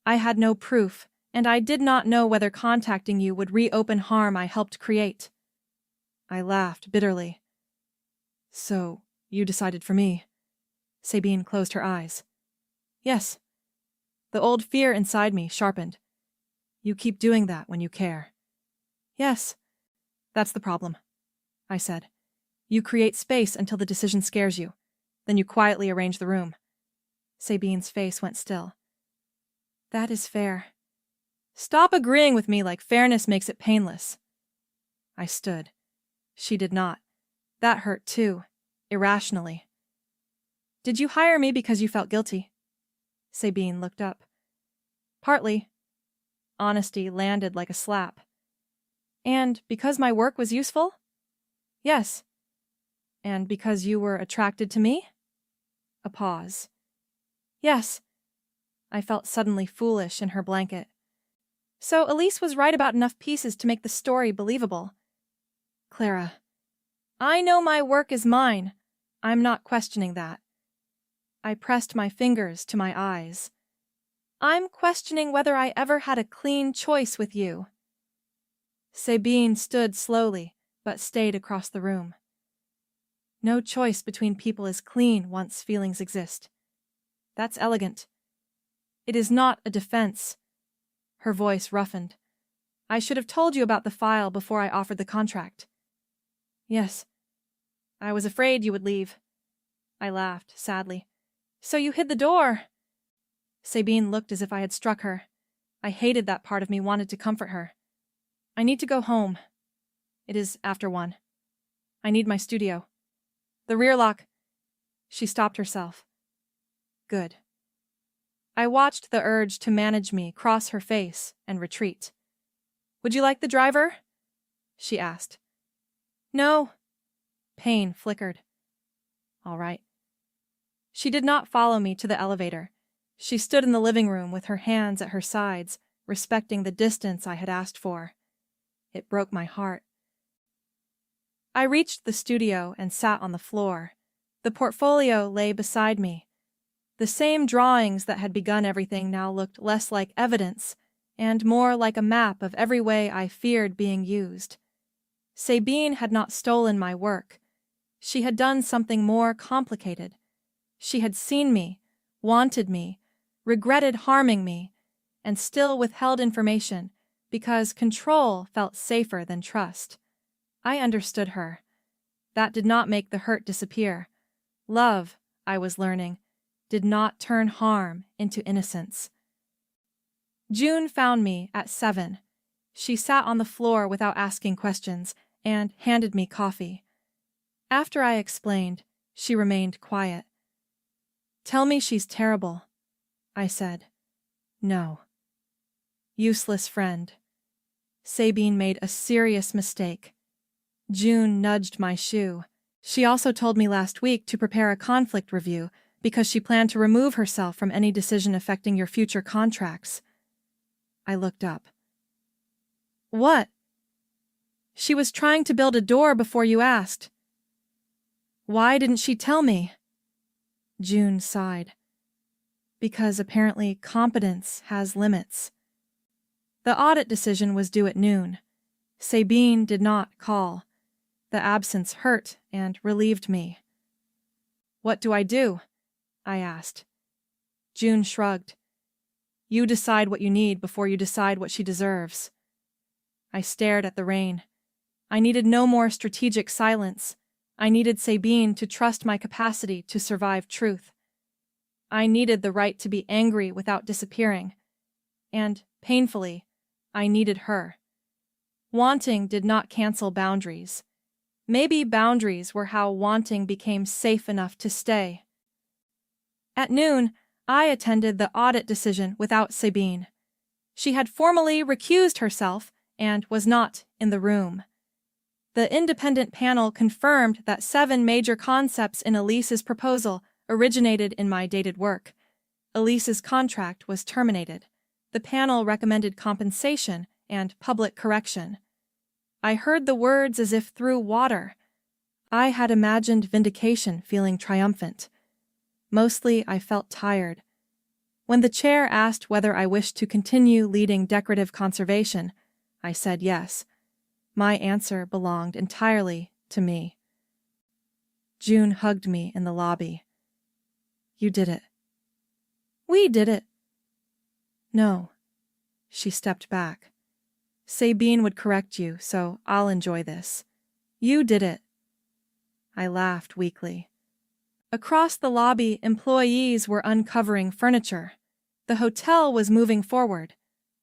I had no proof, and I did not know whether contacting you would reopen harm I helped create. I laughed bitterly. So, you decided for me? Sabine closed her eyes. Yes. The old fear inside me sharpened. You keep doing that when you care. Yes. That's the problem, I said. You create space until the decision scares you. Then you quietly arrange the room. Sabine's face went still. That is fair. Stop agreeing with me like fairness makes it painless. I stood. She did not. That hurt too, irrationally. Did you hire me because you felt guilty? Sabine looked up. Partly. Honesty landed like a slap. And because my work was useful? Yes. And because you were attracted to me? A pause. Yes. I felt suddenly foolish in her blanket. So Elise was right about enough pieces to make the story believable. Clara, I know my work is mine. I'm not questioning that. I pressed my fingers to my eyes. I'm questioning whether I ever had a clean choice with you. Sabine stood slowly, but stayed across the room. No choice between people is clean once feelings exist. That's elegant. It is not a defense. Her voice roughened. I should have told you about the file before I offered the contract. Yes. I was afraid you would leave. I laughed, sadly. So you hid the door. Sabine looked as if I had struck her. I hated that part of me, wanted to comfort her. I need to go home. It is after 1. I need my studio. The rear lock. She stopped herself. Good. I watched the urge to manage me cross her face and retreat. Would you like the driver? She asked. No. Pain flickered. All right. She did not follow me to the elevator. She stood in the living room with her hands at her sides, respecting the distance I had asked for. It broke my heart. I reached the studio and sat on the floor. The portfolio lay beside me. The same drawings that had begun everything now looked less like evidence and more like a map of every way I feared being used. Sabine had not stolen my work. She had done something more complicated. She had seen me, wanted me, regretted harming me, and still withheld information because control felt safer than trust. I understood her. That did not make the hurt disappear. Love, I was learning, did not turn harm into innocence. June found me at 7. She sat on the floor without asking questions and handed me coffee. After I explained, she remained quiet. "Tell me she's terrible," I said. "No." Useless friend. Sabine made a serious mistake. June nudged my shoe. She also told me last week to prepare a conflict review because she planned to remove herself from any decision affecting your future contracts. I looked up. "What?" "She was trying to build a door before you asked." "Why didn't she tell me?" June sighed. "Because apparently competence has limits." The audit decision was due at noon. Sabine did not call. The absence hurt and relieved me. "What do I do?" I asked. June shrugged. "You decide what you need before you decide what she deserves." I stared at the rain. I needed no more strategic silence. I needed Sabine to trust my capacity to survive truth. I needed the right to be angry without disappearing. And, painfully, I needed her. Wanting did not cancel boundaries. Maybe boundaries were how wanting became safe enough to stay. At noon, I attended the audit decision without Sabine. She had formally recused herself and was not in the room. The independent panel confirmed that 7 major concepts in Elise's proposal originated in my dated work. Elise's contract was terminated. The panel recommended compensation and public correction. I heard the words as if through water. I had imagined vindication feeling triumphant. Mostly I felt tired. When the chair asked whether I wished to continue leading decorative conservation, I said yes. My answer belonged entirely to me. June hugged me in the lobby. "You did it." "We did it." "No." She stepped back. "Sabine would correct you, so I'll enjoy this. You did it." I laughed weakly. Across the lobby, employees were uncovering furniture. The hotel was moving forward.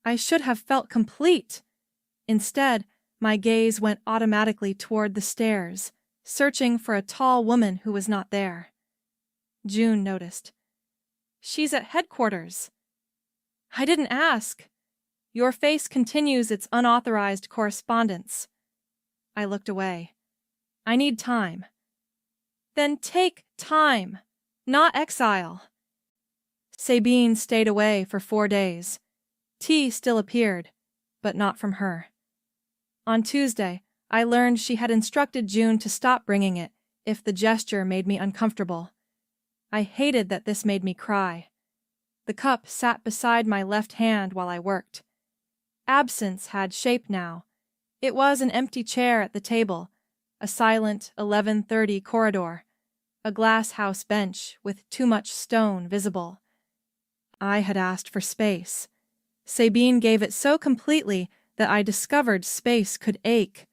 I should have felt complete. Instead, my gaze went automatically toward the stairs, searching for a tall woman who was not there. June noticed. "She's at headquarters." "I didn't ask." "Your face continues its unauthorized correspondence." I looked away. "I need time." "Then take time, not exile." Sabine stayed away for 4 days. Tea still appeared, but not from her. On Tuesday, I learned she had instructed June to stop bringing it if the gesture made me uncomfortable. I hated that this made me cry. The cup sat beside my left hand while I worked. Absence had shape now. It was an empty chair at the table, a silent 11:30 corridor, a glass house bench with too much stone visible. I had asked for space. Sabine gave it so completely that I discovered space could ache.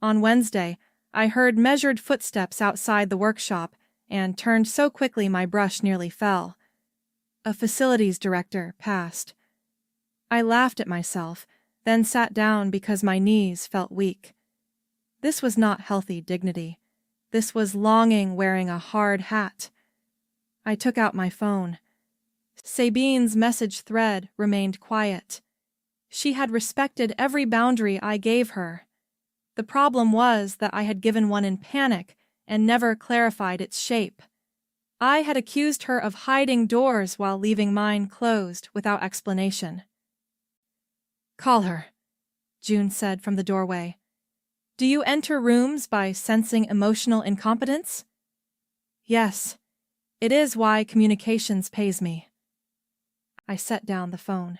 On Wednesday, I heard measured footsteps outside the workshop and turned so quickly my brush nearly fell. A facilities director passed. I laughed at myself, then sat down because my knees felt weak. This was not healthy dignity. This was longing wearing a hard hat. I took out my phone. Sabine's message thread remained quiet. She had respected every boundary I gave her. The problem was that I had given one in panic and never clarified its shape. I had accused her of hiding doors while leaving mine closed without explanation. "Call her," June said from the doorway. "Do you enter rooms by sensing emotional incompetence?" Yes, it is why communications pays me. I set down the phone.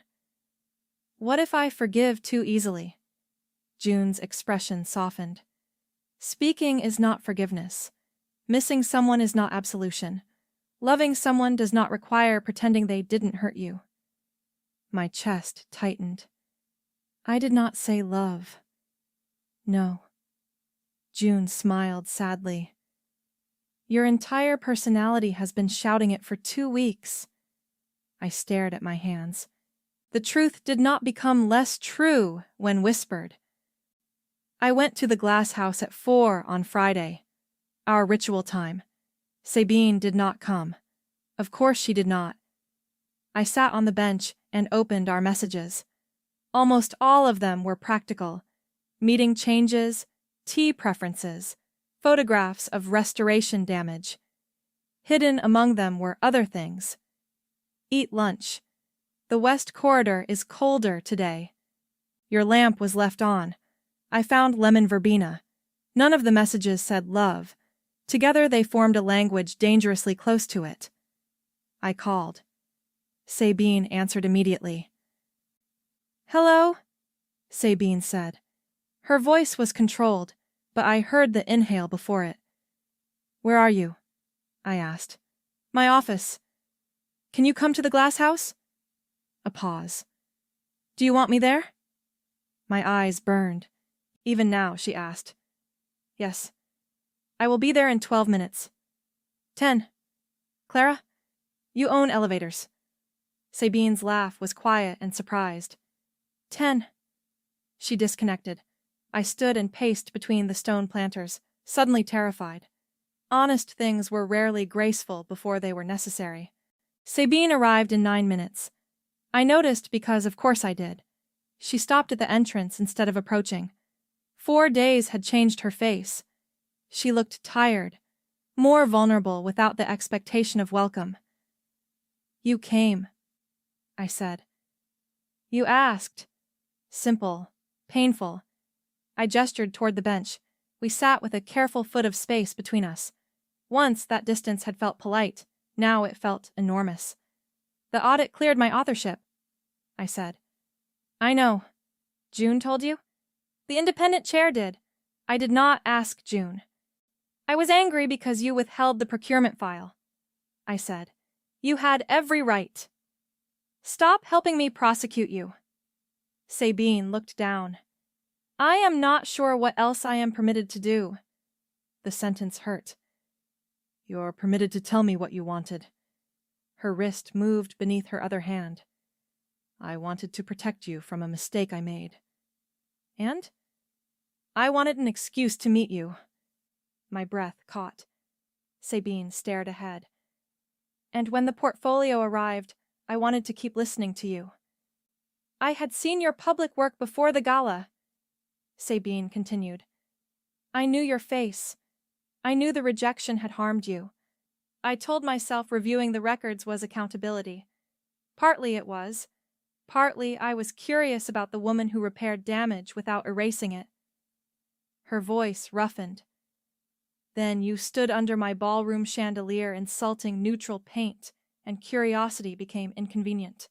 What if I forgive too easily? June's expression softened. Speaking is not forgiveness. Missing someone is not absolution. Loving someone does not require pretending they didn't hurt you. My chest tightened. I did not say love. No. June smiled sadly. Your entire personality has been shouting it for 2 weeks. I stared at my hands. The truth did not become less true when whispered. I went to the glass house at 4 on Friday, our ritual time. Sabine did not come. Of course she did not. I sat on the bench and opened our messages. Almost all of them were practical. Meeting changes, tea preferences, photographs of restoration damage. Hidden among them were other things. Eat lunch. The west corridor is colder today. Your lamp was left on. I found lemon verbena. None of the messages said love. Together they formed a language dangerously close to it. I called. Sabine answered immediately. Hello, Sabine said. Her voice was controlled, but I heard the inhale before it. Where are you? I asked. My office. Can you come to the glass house? A pause. Do you want me there? My eyes burned. Even now, she asked. Yes. I will be there in 12 minutes. 10. Clara, you own elevators. Sabine's laugh was quiet and surprised. 10. She disconnected. I stood and paced between the stone planters, suddenly terrified. Honest things were rarely graceful before they were necessary. Sabine arrived in 9 minutes. I noticed because of course I did. She stopped at the entrance instead of approaching. 4 days had changed her face. She looked tired, more vulnerable without the expectation of welcome. You came, I said. You asked. Simple, painful. I gestured toward the bench. We sat with a careful foot of space between us. Once that distance had felt polite. Now it felt enormous. The audit cleared my authorship, I said. I know. June told you? The independent chair did. I did not ask June. I was angry because you withheld the procurement file, I said. You had every right. Stop helping me prosecute you. Sabine looked down. I am not sure what else I am permitted to do. The sentence hurt. You're permitted to tell me what you wanted. Her wrist moved beneath her other hand. I wanted to protect you from a mistake I made. And? I wanted an excuse to meet you. My breath caught. Sabine stared ahead. And when the portfolio arrived, I wanted to keep listening to you. I had seen your public work before the gala, Sabine continued. I knew your face. I knew the rejection had harmed you. I told myself reviewing the records was accountability. Partly it was. Partly I was curious about the woman who repaired damage without erasing it. Her voice roughened. Then you stood under my ballroom chandelier insulting neutral paint, and curiosity became inconvenient.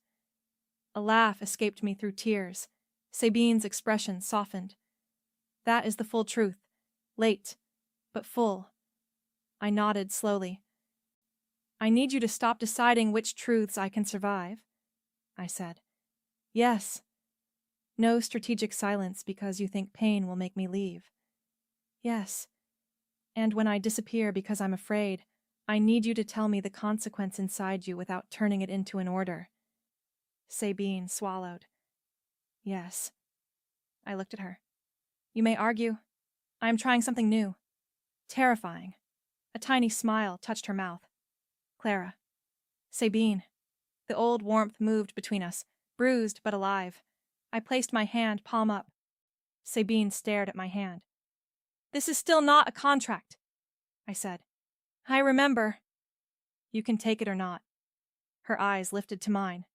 A laugh escaped me through tears. Sabine's expression softened. That is the full truth. Late, but full. I nodded slowly. I need you to stop deciding which truths I can survive, I said. Yes. No strategic silence because you think pain will make me leave. Yes. And when I disappear because I'm afraid, I need you to tell me the consequence inside you without turning it into an order. Sabine swallowed. Yes. I looked at her. You may argue. I am trying something new. Terrifying. A tiny smile touched her mouth. Clara. Sabine. The old warmth moved between us, bruised but alive. I placed my hand palm up. Sabine stared at my hand. This is still not a contract, I said. I remember. You can take it or not. Her eyes lifted to mine.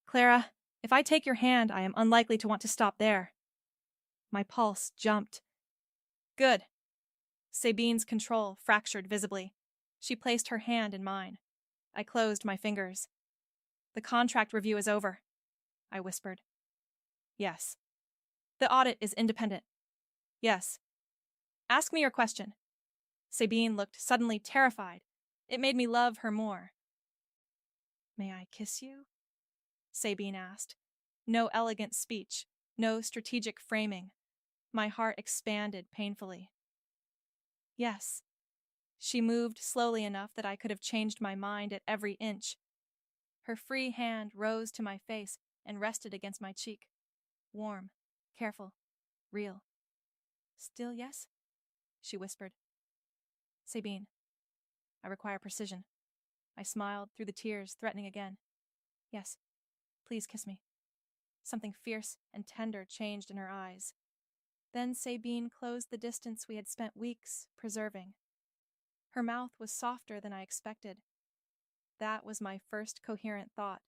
Clara, if I take your hand, I am unlikely to want to stop there. My pulse jumped. Good. Sabine's control fractured visibly. She placed her hand in mine. I closed my fingers. "The contract review is over," I whispered. "Yes." "The audit is independent." "Yes." "Ask me your question." Sabine looked suddenly terrified. It made me love her more. "May I kiss you?" Sabine asked. No elegant speech, no strategic framing. My heart expanded painfully. "Yes." She moved slowly enough that I could have changed my mind at every inch. Her free hand rose to my face and rested against my cheek. Warm, careful, real. "Still yes?" she whispered. "Sabine, I require precision." I smiled through the tears, threatening again. "Yes, please kiss me." Something fierce and tender changed in her eyes. Then Sabine closed the distance we had spent weeks preserving. Her mouth was softer than I expected. That was my first coherent thought.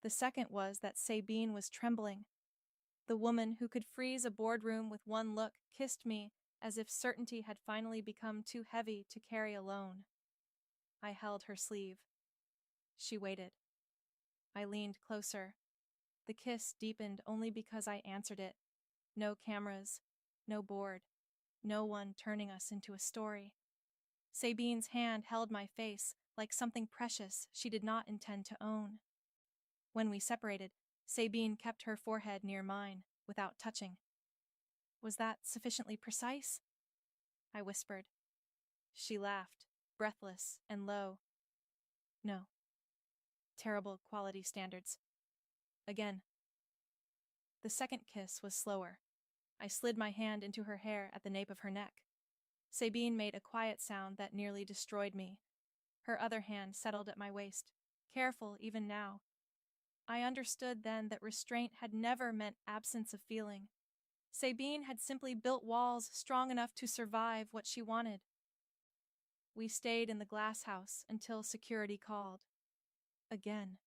The second was that Sabine was trembling. The woman who could freeze a boardroom with one look kissed me as if certainty had finally become too heavy to carry alone. I held her sleeve. She waited. I leaned closer. The kiss deepened only because I answered it. No cameras, no board, no one turning us into a story. Sabine's hand held my face like something precious she did not intend to own. When we separated, Sabine kept her forehead near mine, without touching. "Was that sufficiently precise?" I whispered. She laughed, breathless and low. "No. Terrible quality standards." Again. The second kiss was slower. I slid my hand into her hair at the nape of her neck. Sabine made a quiet sound that nearly destroyed me. Her other hand settled at my waist, careful even now. I understood then that restraint had never meant absence of feeling. Sabine had simply built walls strong enough to survive what she wanted. We stayed in the glass house until security called. Again.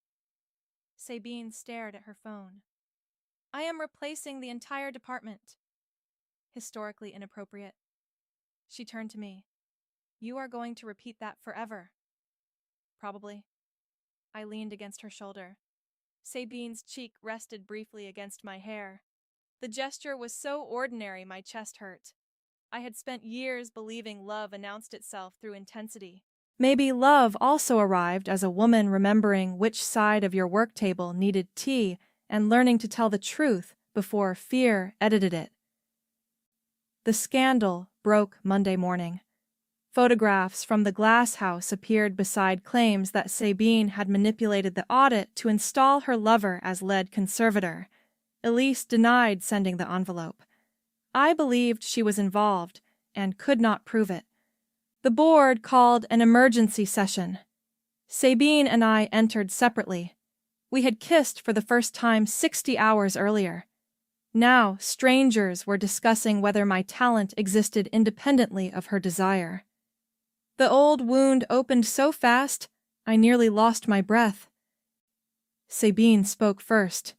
Sabine stared at her phone. "I am replacing the entire department." Historically inappropriate. She turned to me. "You are going to repeat that forever." "Probably." I leaned against her shoulder. Sabine's cheek rested briefly against my hair. The gesture was so ordinary my chest hurt. I had spent years believing love announced itself through intensity. Maybe love also arrived as a woman remembering which side of your work table needed tea and learning to tell the truth before fear edited it. The scandal broke Monday morning. Photographs from the glass house appeared beside claims that Sabine had manipulated the audit to install her lover as lead conservator. Elise denied sending the envelope. I believed she was involved and could not prove it. The board called an emergency session. Sabine and I entered separately. We had kissed for the first time 60 hours earlier. Now, strangers were discussing whether my talent existed independently of her desire. The old wound opened so fast, I nearly lost my breath. Sabine spoke first.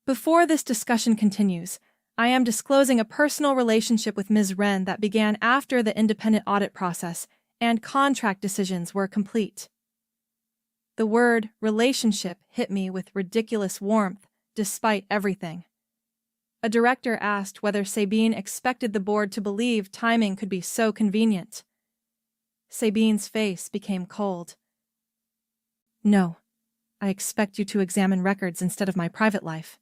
"Before this discussion continues, I am disclosing a personal relationship with Ms. Wren that began after the independent audit process and contract decisions were complete." The word relationship hit me with ridiculous warmth, despite everything. A director asked whether Sabine expected the board to believe timing could be so convenient. Sabine's face became cold. "No, I expect you to examine records instead of my private life."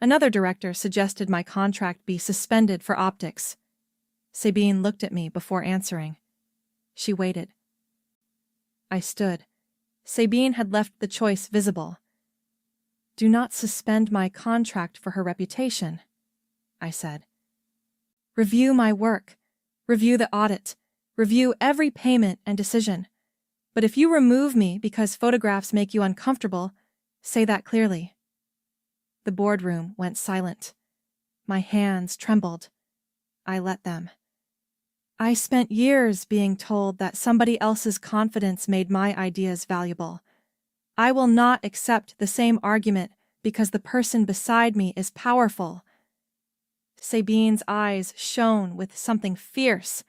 Another director suggested my contract be suspended for optics. Sabine looked at me before answering. She waited. I stood. Sabine had left the choice visible. "Do not suspend my contract for her reputation," I said. "Review my work. Review the audit. Review every payment and decision. But if you remove me because photographs make you uncomfortable, say that clearly." The boardroom went silent. My hands trembled. I let them. I spent years being told that somebody else's confidence made my ideas valuable. I will not accept the same argument because the person beside me is powerful. Sabine's eyes shone with something fierce.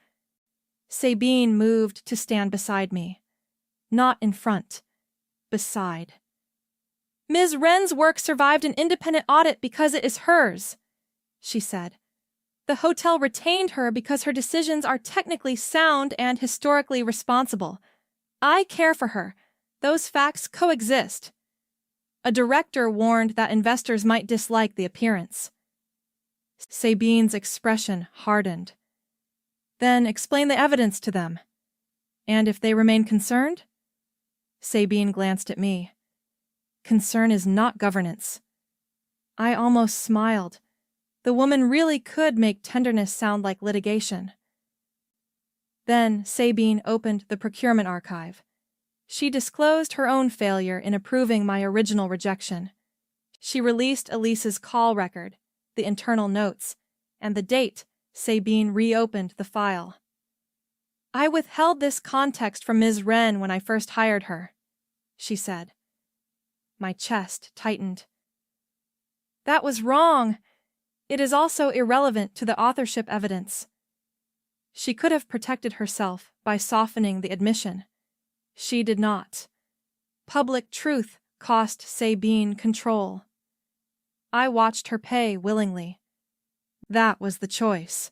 Sabine moved to stand beside me. Not in front. Beside. Ms. Wren's work survived an independent audit because it is hers, she said. The hotel retained her because her decisions are technically sound and historically responsible. I care for her. Those facts coexist. A director warned that investors might dislike the appearance. Sabine's expression hardened. Then explain the evidence to them. And if they remain concerned? Sabine glanced at me. Concern is not governance. I almost smiled. The woman really could make tenderness sound like litigation. Then Sabine opened the procurement archive. She disclosed her own failure in approving my original rejection. She released Elise's call record, the internal notes, and the date Sabine reopened the file. I withheld this context from Ms. Wren when I first hired her, she said. My chest tightened. That was wrong. It is also irrelevant to the authorship evidence. She could have protected herself by softening the admission. She did not. Public truth cost Sabine control. I watched her pay willingly. That was the choice.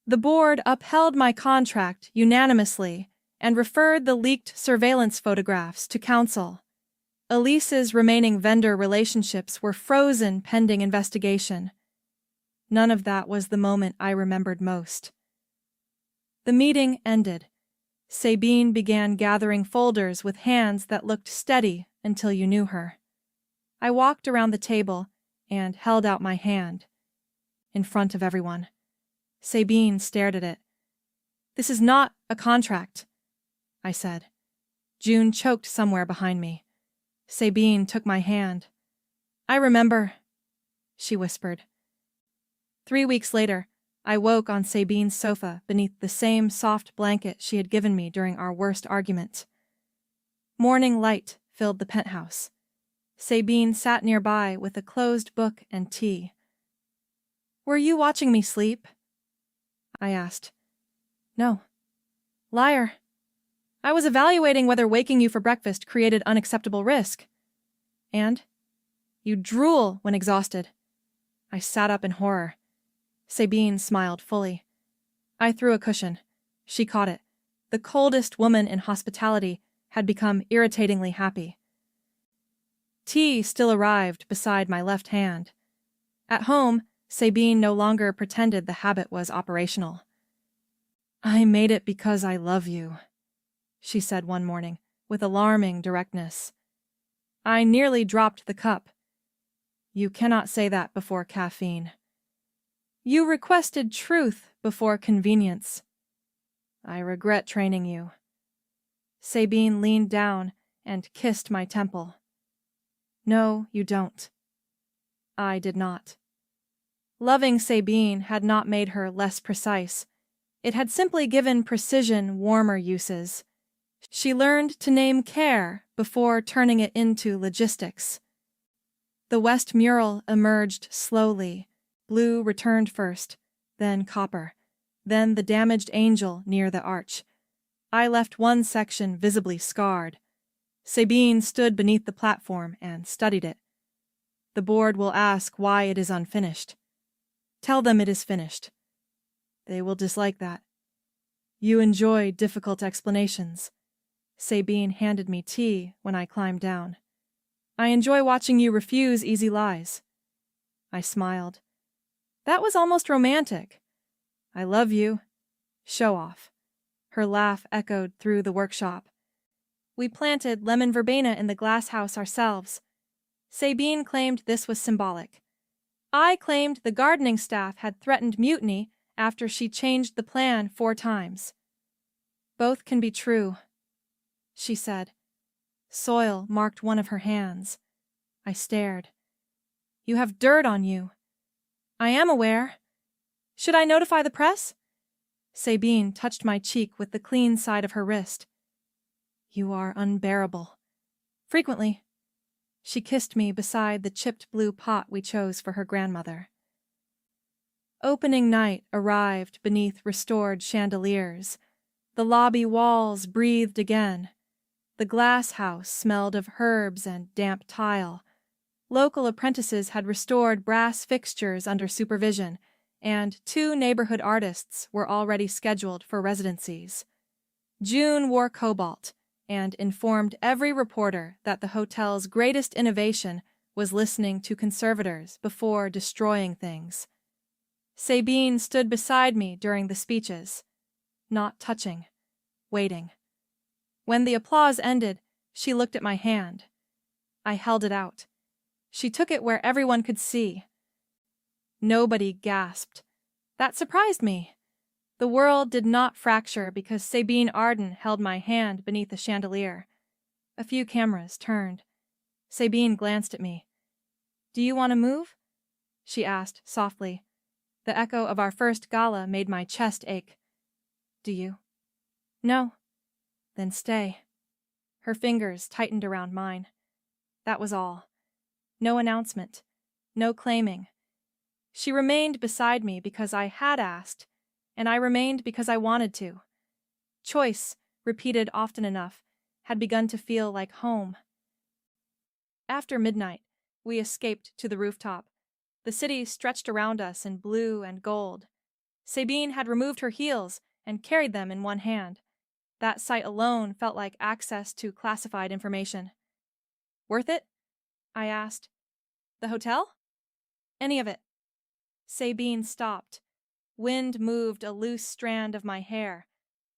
The board upheld my contract unanimously and referred the leaked surveillance photographs to council. Elise's remaining vendor relationships were frozen pending investigation. None of that was the moment I remembered most. The meeting ended. Sabine began gathering folders with hands that looked steady until you knew her. I walked around the table and held out my hand. In front of everyone. Sabine stared at it. This is not a contract, I said. June choked somewhere behind me. Sabine took my hand. I remember, she whispered. 3 weeks later, I woke on Sabine's sofa beneath the same soft blanket she had given me during our worst argument. Morning light filled the penthouse. Sabine sat nearby with a closed book and tea. Were you watching me sleep? I asked. No. Liar. I was evaluating whether waking you for breakfast created unacceptable risk. And? You drool when exhausted. I sat up in horror. Sabine smiled fully. I threw a cushion. She caught it. The coldest woman in hospitality had become irritatingly happy. Tea still arrived beside my left hand. At home, Sabine no longer pretended the habit was operational. I made it because I love you, she said one morning, with alarming directness. I nearly dropped the cup. You cannot say that before caffeine. You requested truth before convenience. I regret training you. Sabine leaned down and kissed my temple. No, you don't. I did not. Loving Sabine had not made her less precise. It had simply given precision warmer uses. She learned to name care before turning it into logistics. The west mural emerged slowly. Blue returned first, then copper, then the damaged angel near the arch. I left one section visibly scarred. Sabine stood beneath the platform and studied it. The board will ask why it is unfinished. Tell them it is finished. They will dislike that. You enjoy difficult explanations. Sabine handed me tea when I climbed down. I enjoy watching you refuse easy lies. I smiled. That was almost romantic. I love you. Show off. Her laugh echoed through the workshop. We planted lemon verbena in the glass house ourselves. Sabine claimed this was symbolic. I claimed the gardening staff had threatened mutiny after she changed the plan 4 times. Both can be true, she said. Soil marked one of her hands. I stared. You have dirt on you. I am aware. Should I notify the press? Sabine touched my cheek with the clean side of her wrist. You are unbearable. Frequently. She kissed me beside the chipped blue pot we chose for her grandmother. Opening night arrived beneath restored chandeliers. The lobby walls breathed again. The glass house smelled of herbs and damp tile. Local apprentices had restored brass fixtures under supervision, and 2 neighborhood artists were already scheduled for residencies. June wore cobalt and informed every reporter that the hotel's greatest innovation was listening to conservators before destroying things. Sabine stood beside me during the speeches, not touching, waiting. When the applause ended, she looked at my hand. I held it out. She took it where everyone could see. Nobody gasped. That surprised me. The world did not fracture because Sabine Arden held my hand beneath the chandelier. A few cameras turned. Sabine glanced at me. "Do you want to move?" she asked softly. The echo of our first gala made my chest ache. "Do you?" "No." "Then stay." Her fingers tightened around mine. That was all. No announcement. No claiming. She remained beside me because I had asked, and I remained because I wanted to. Choice, repeated often enough, had begun to feel like home. After midnight, we escaped to the rooftop. The city stretched around us in blue and gold. Sabine had removed her heels and carried them in one hand. That sight alone felt like access to classified information. "Worth it?" I asked. "The hotel?" "Any of it." Sabine stopped. Wind moved a loose strand of my hair.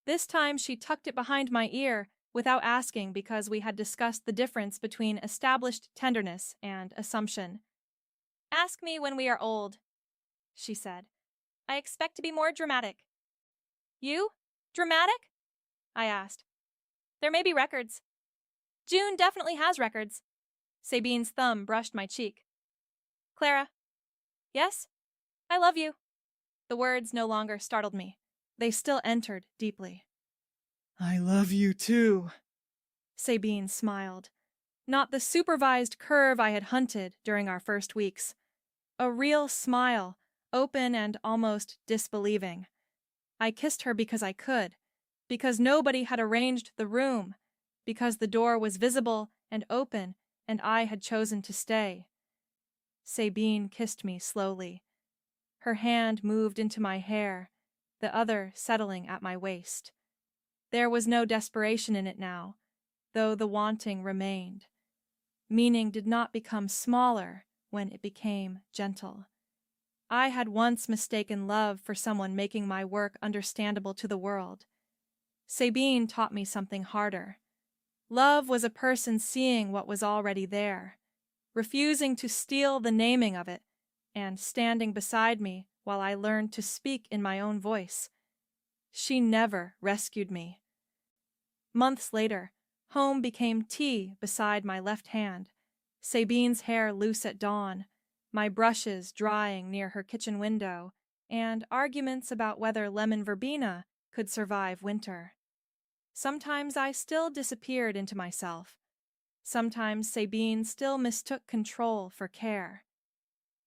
This time she tucked it behind my ear without asking because we had discussed the difference between established tenderness and assumption. "Ask me when we are old," she said. "I expect to be more dramatic." "You? Dramatic?" I asked. "There may be records." "June definitely has records." Sabine's thumb brushed my cheek. "Clara." "Yes?" "I love you." The words no longer startled me. They still entered deeply. "I love you too," Sabine smiled. Not the supervised curve I had hunted during our first weeks. A real smile, open and almost disbelieving. I kissed her because I could, because nobody had arranged the room, because the door was visible and open and I had chosen to stay. Sabine kissed me slowly. Her hand moved into my hair, the other settling at my waist. There was no desperation in it now, though the wanting remained. Meaning did not become smaller when it became gentle. I had once mistaken love for someone making my work understandable to the world. Sabine taught me something harder. Love was a person seeing what was already there, refusing to steal the naming of it, and standing beside me while I learned to speak in my own voice. She never rescued me. Months later, home became tea beside my left hand, Sabine's hair loose at dawn, my brushes drying near her kitchen window, and arguments about whether lemon verbena could survive winter. Sometimes I still disappeared into myself. Sometimes Sabine still mistook control for care.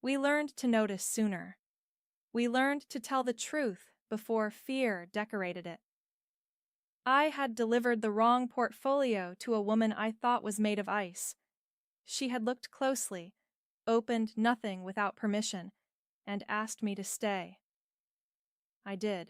We learned to notice sooner. We learned to tell the truth before fear decorated it. I had delivered the wrong portfolio to a woman I thought was made of ice. She had looked closely, opened nothing without permission, and asked me to stay. I did.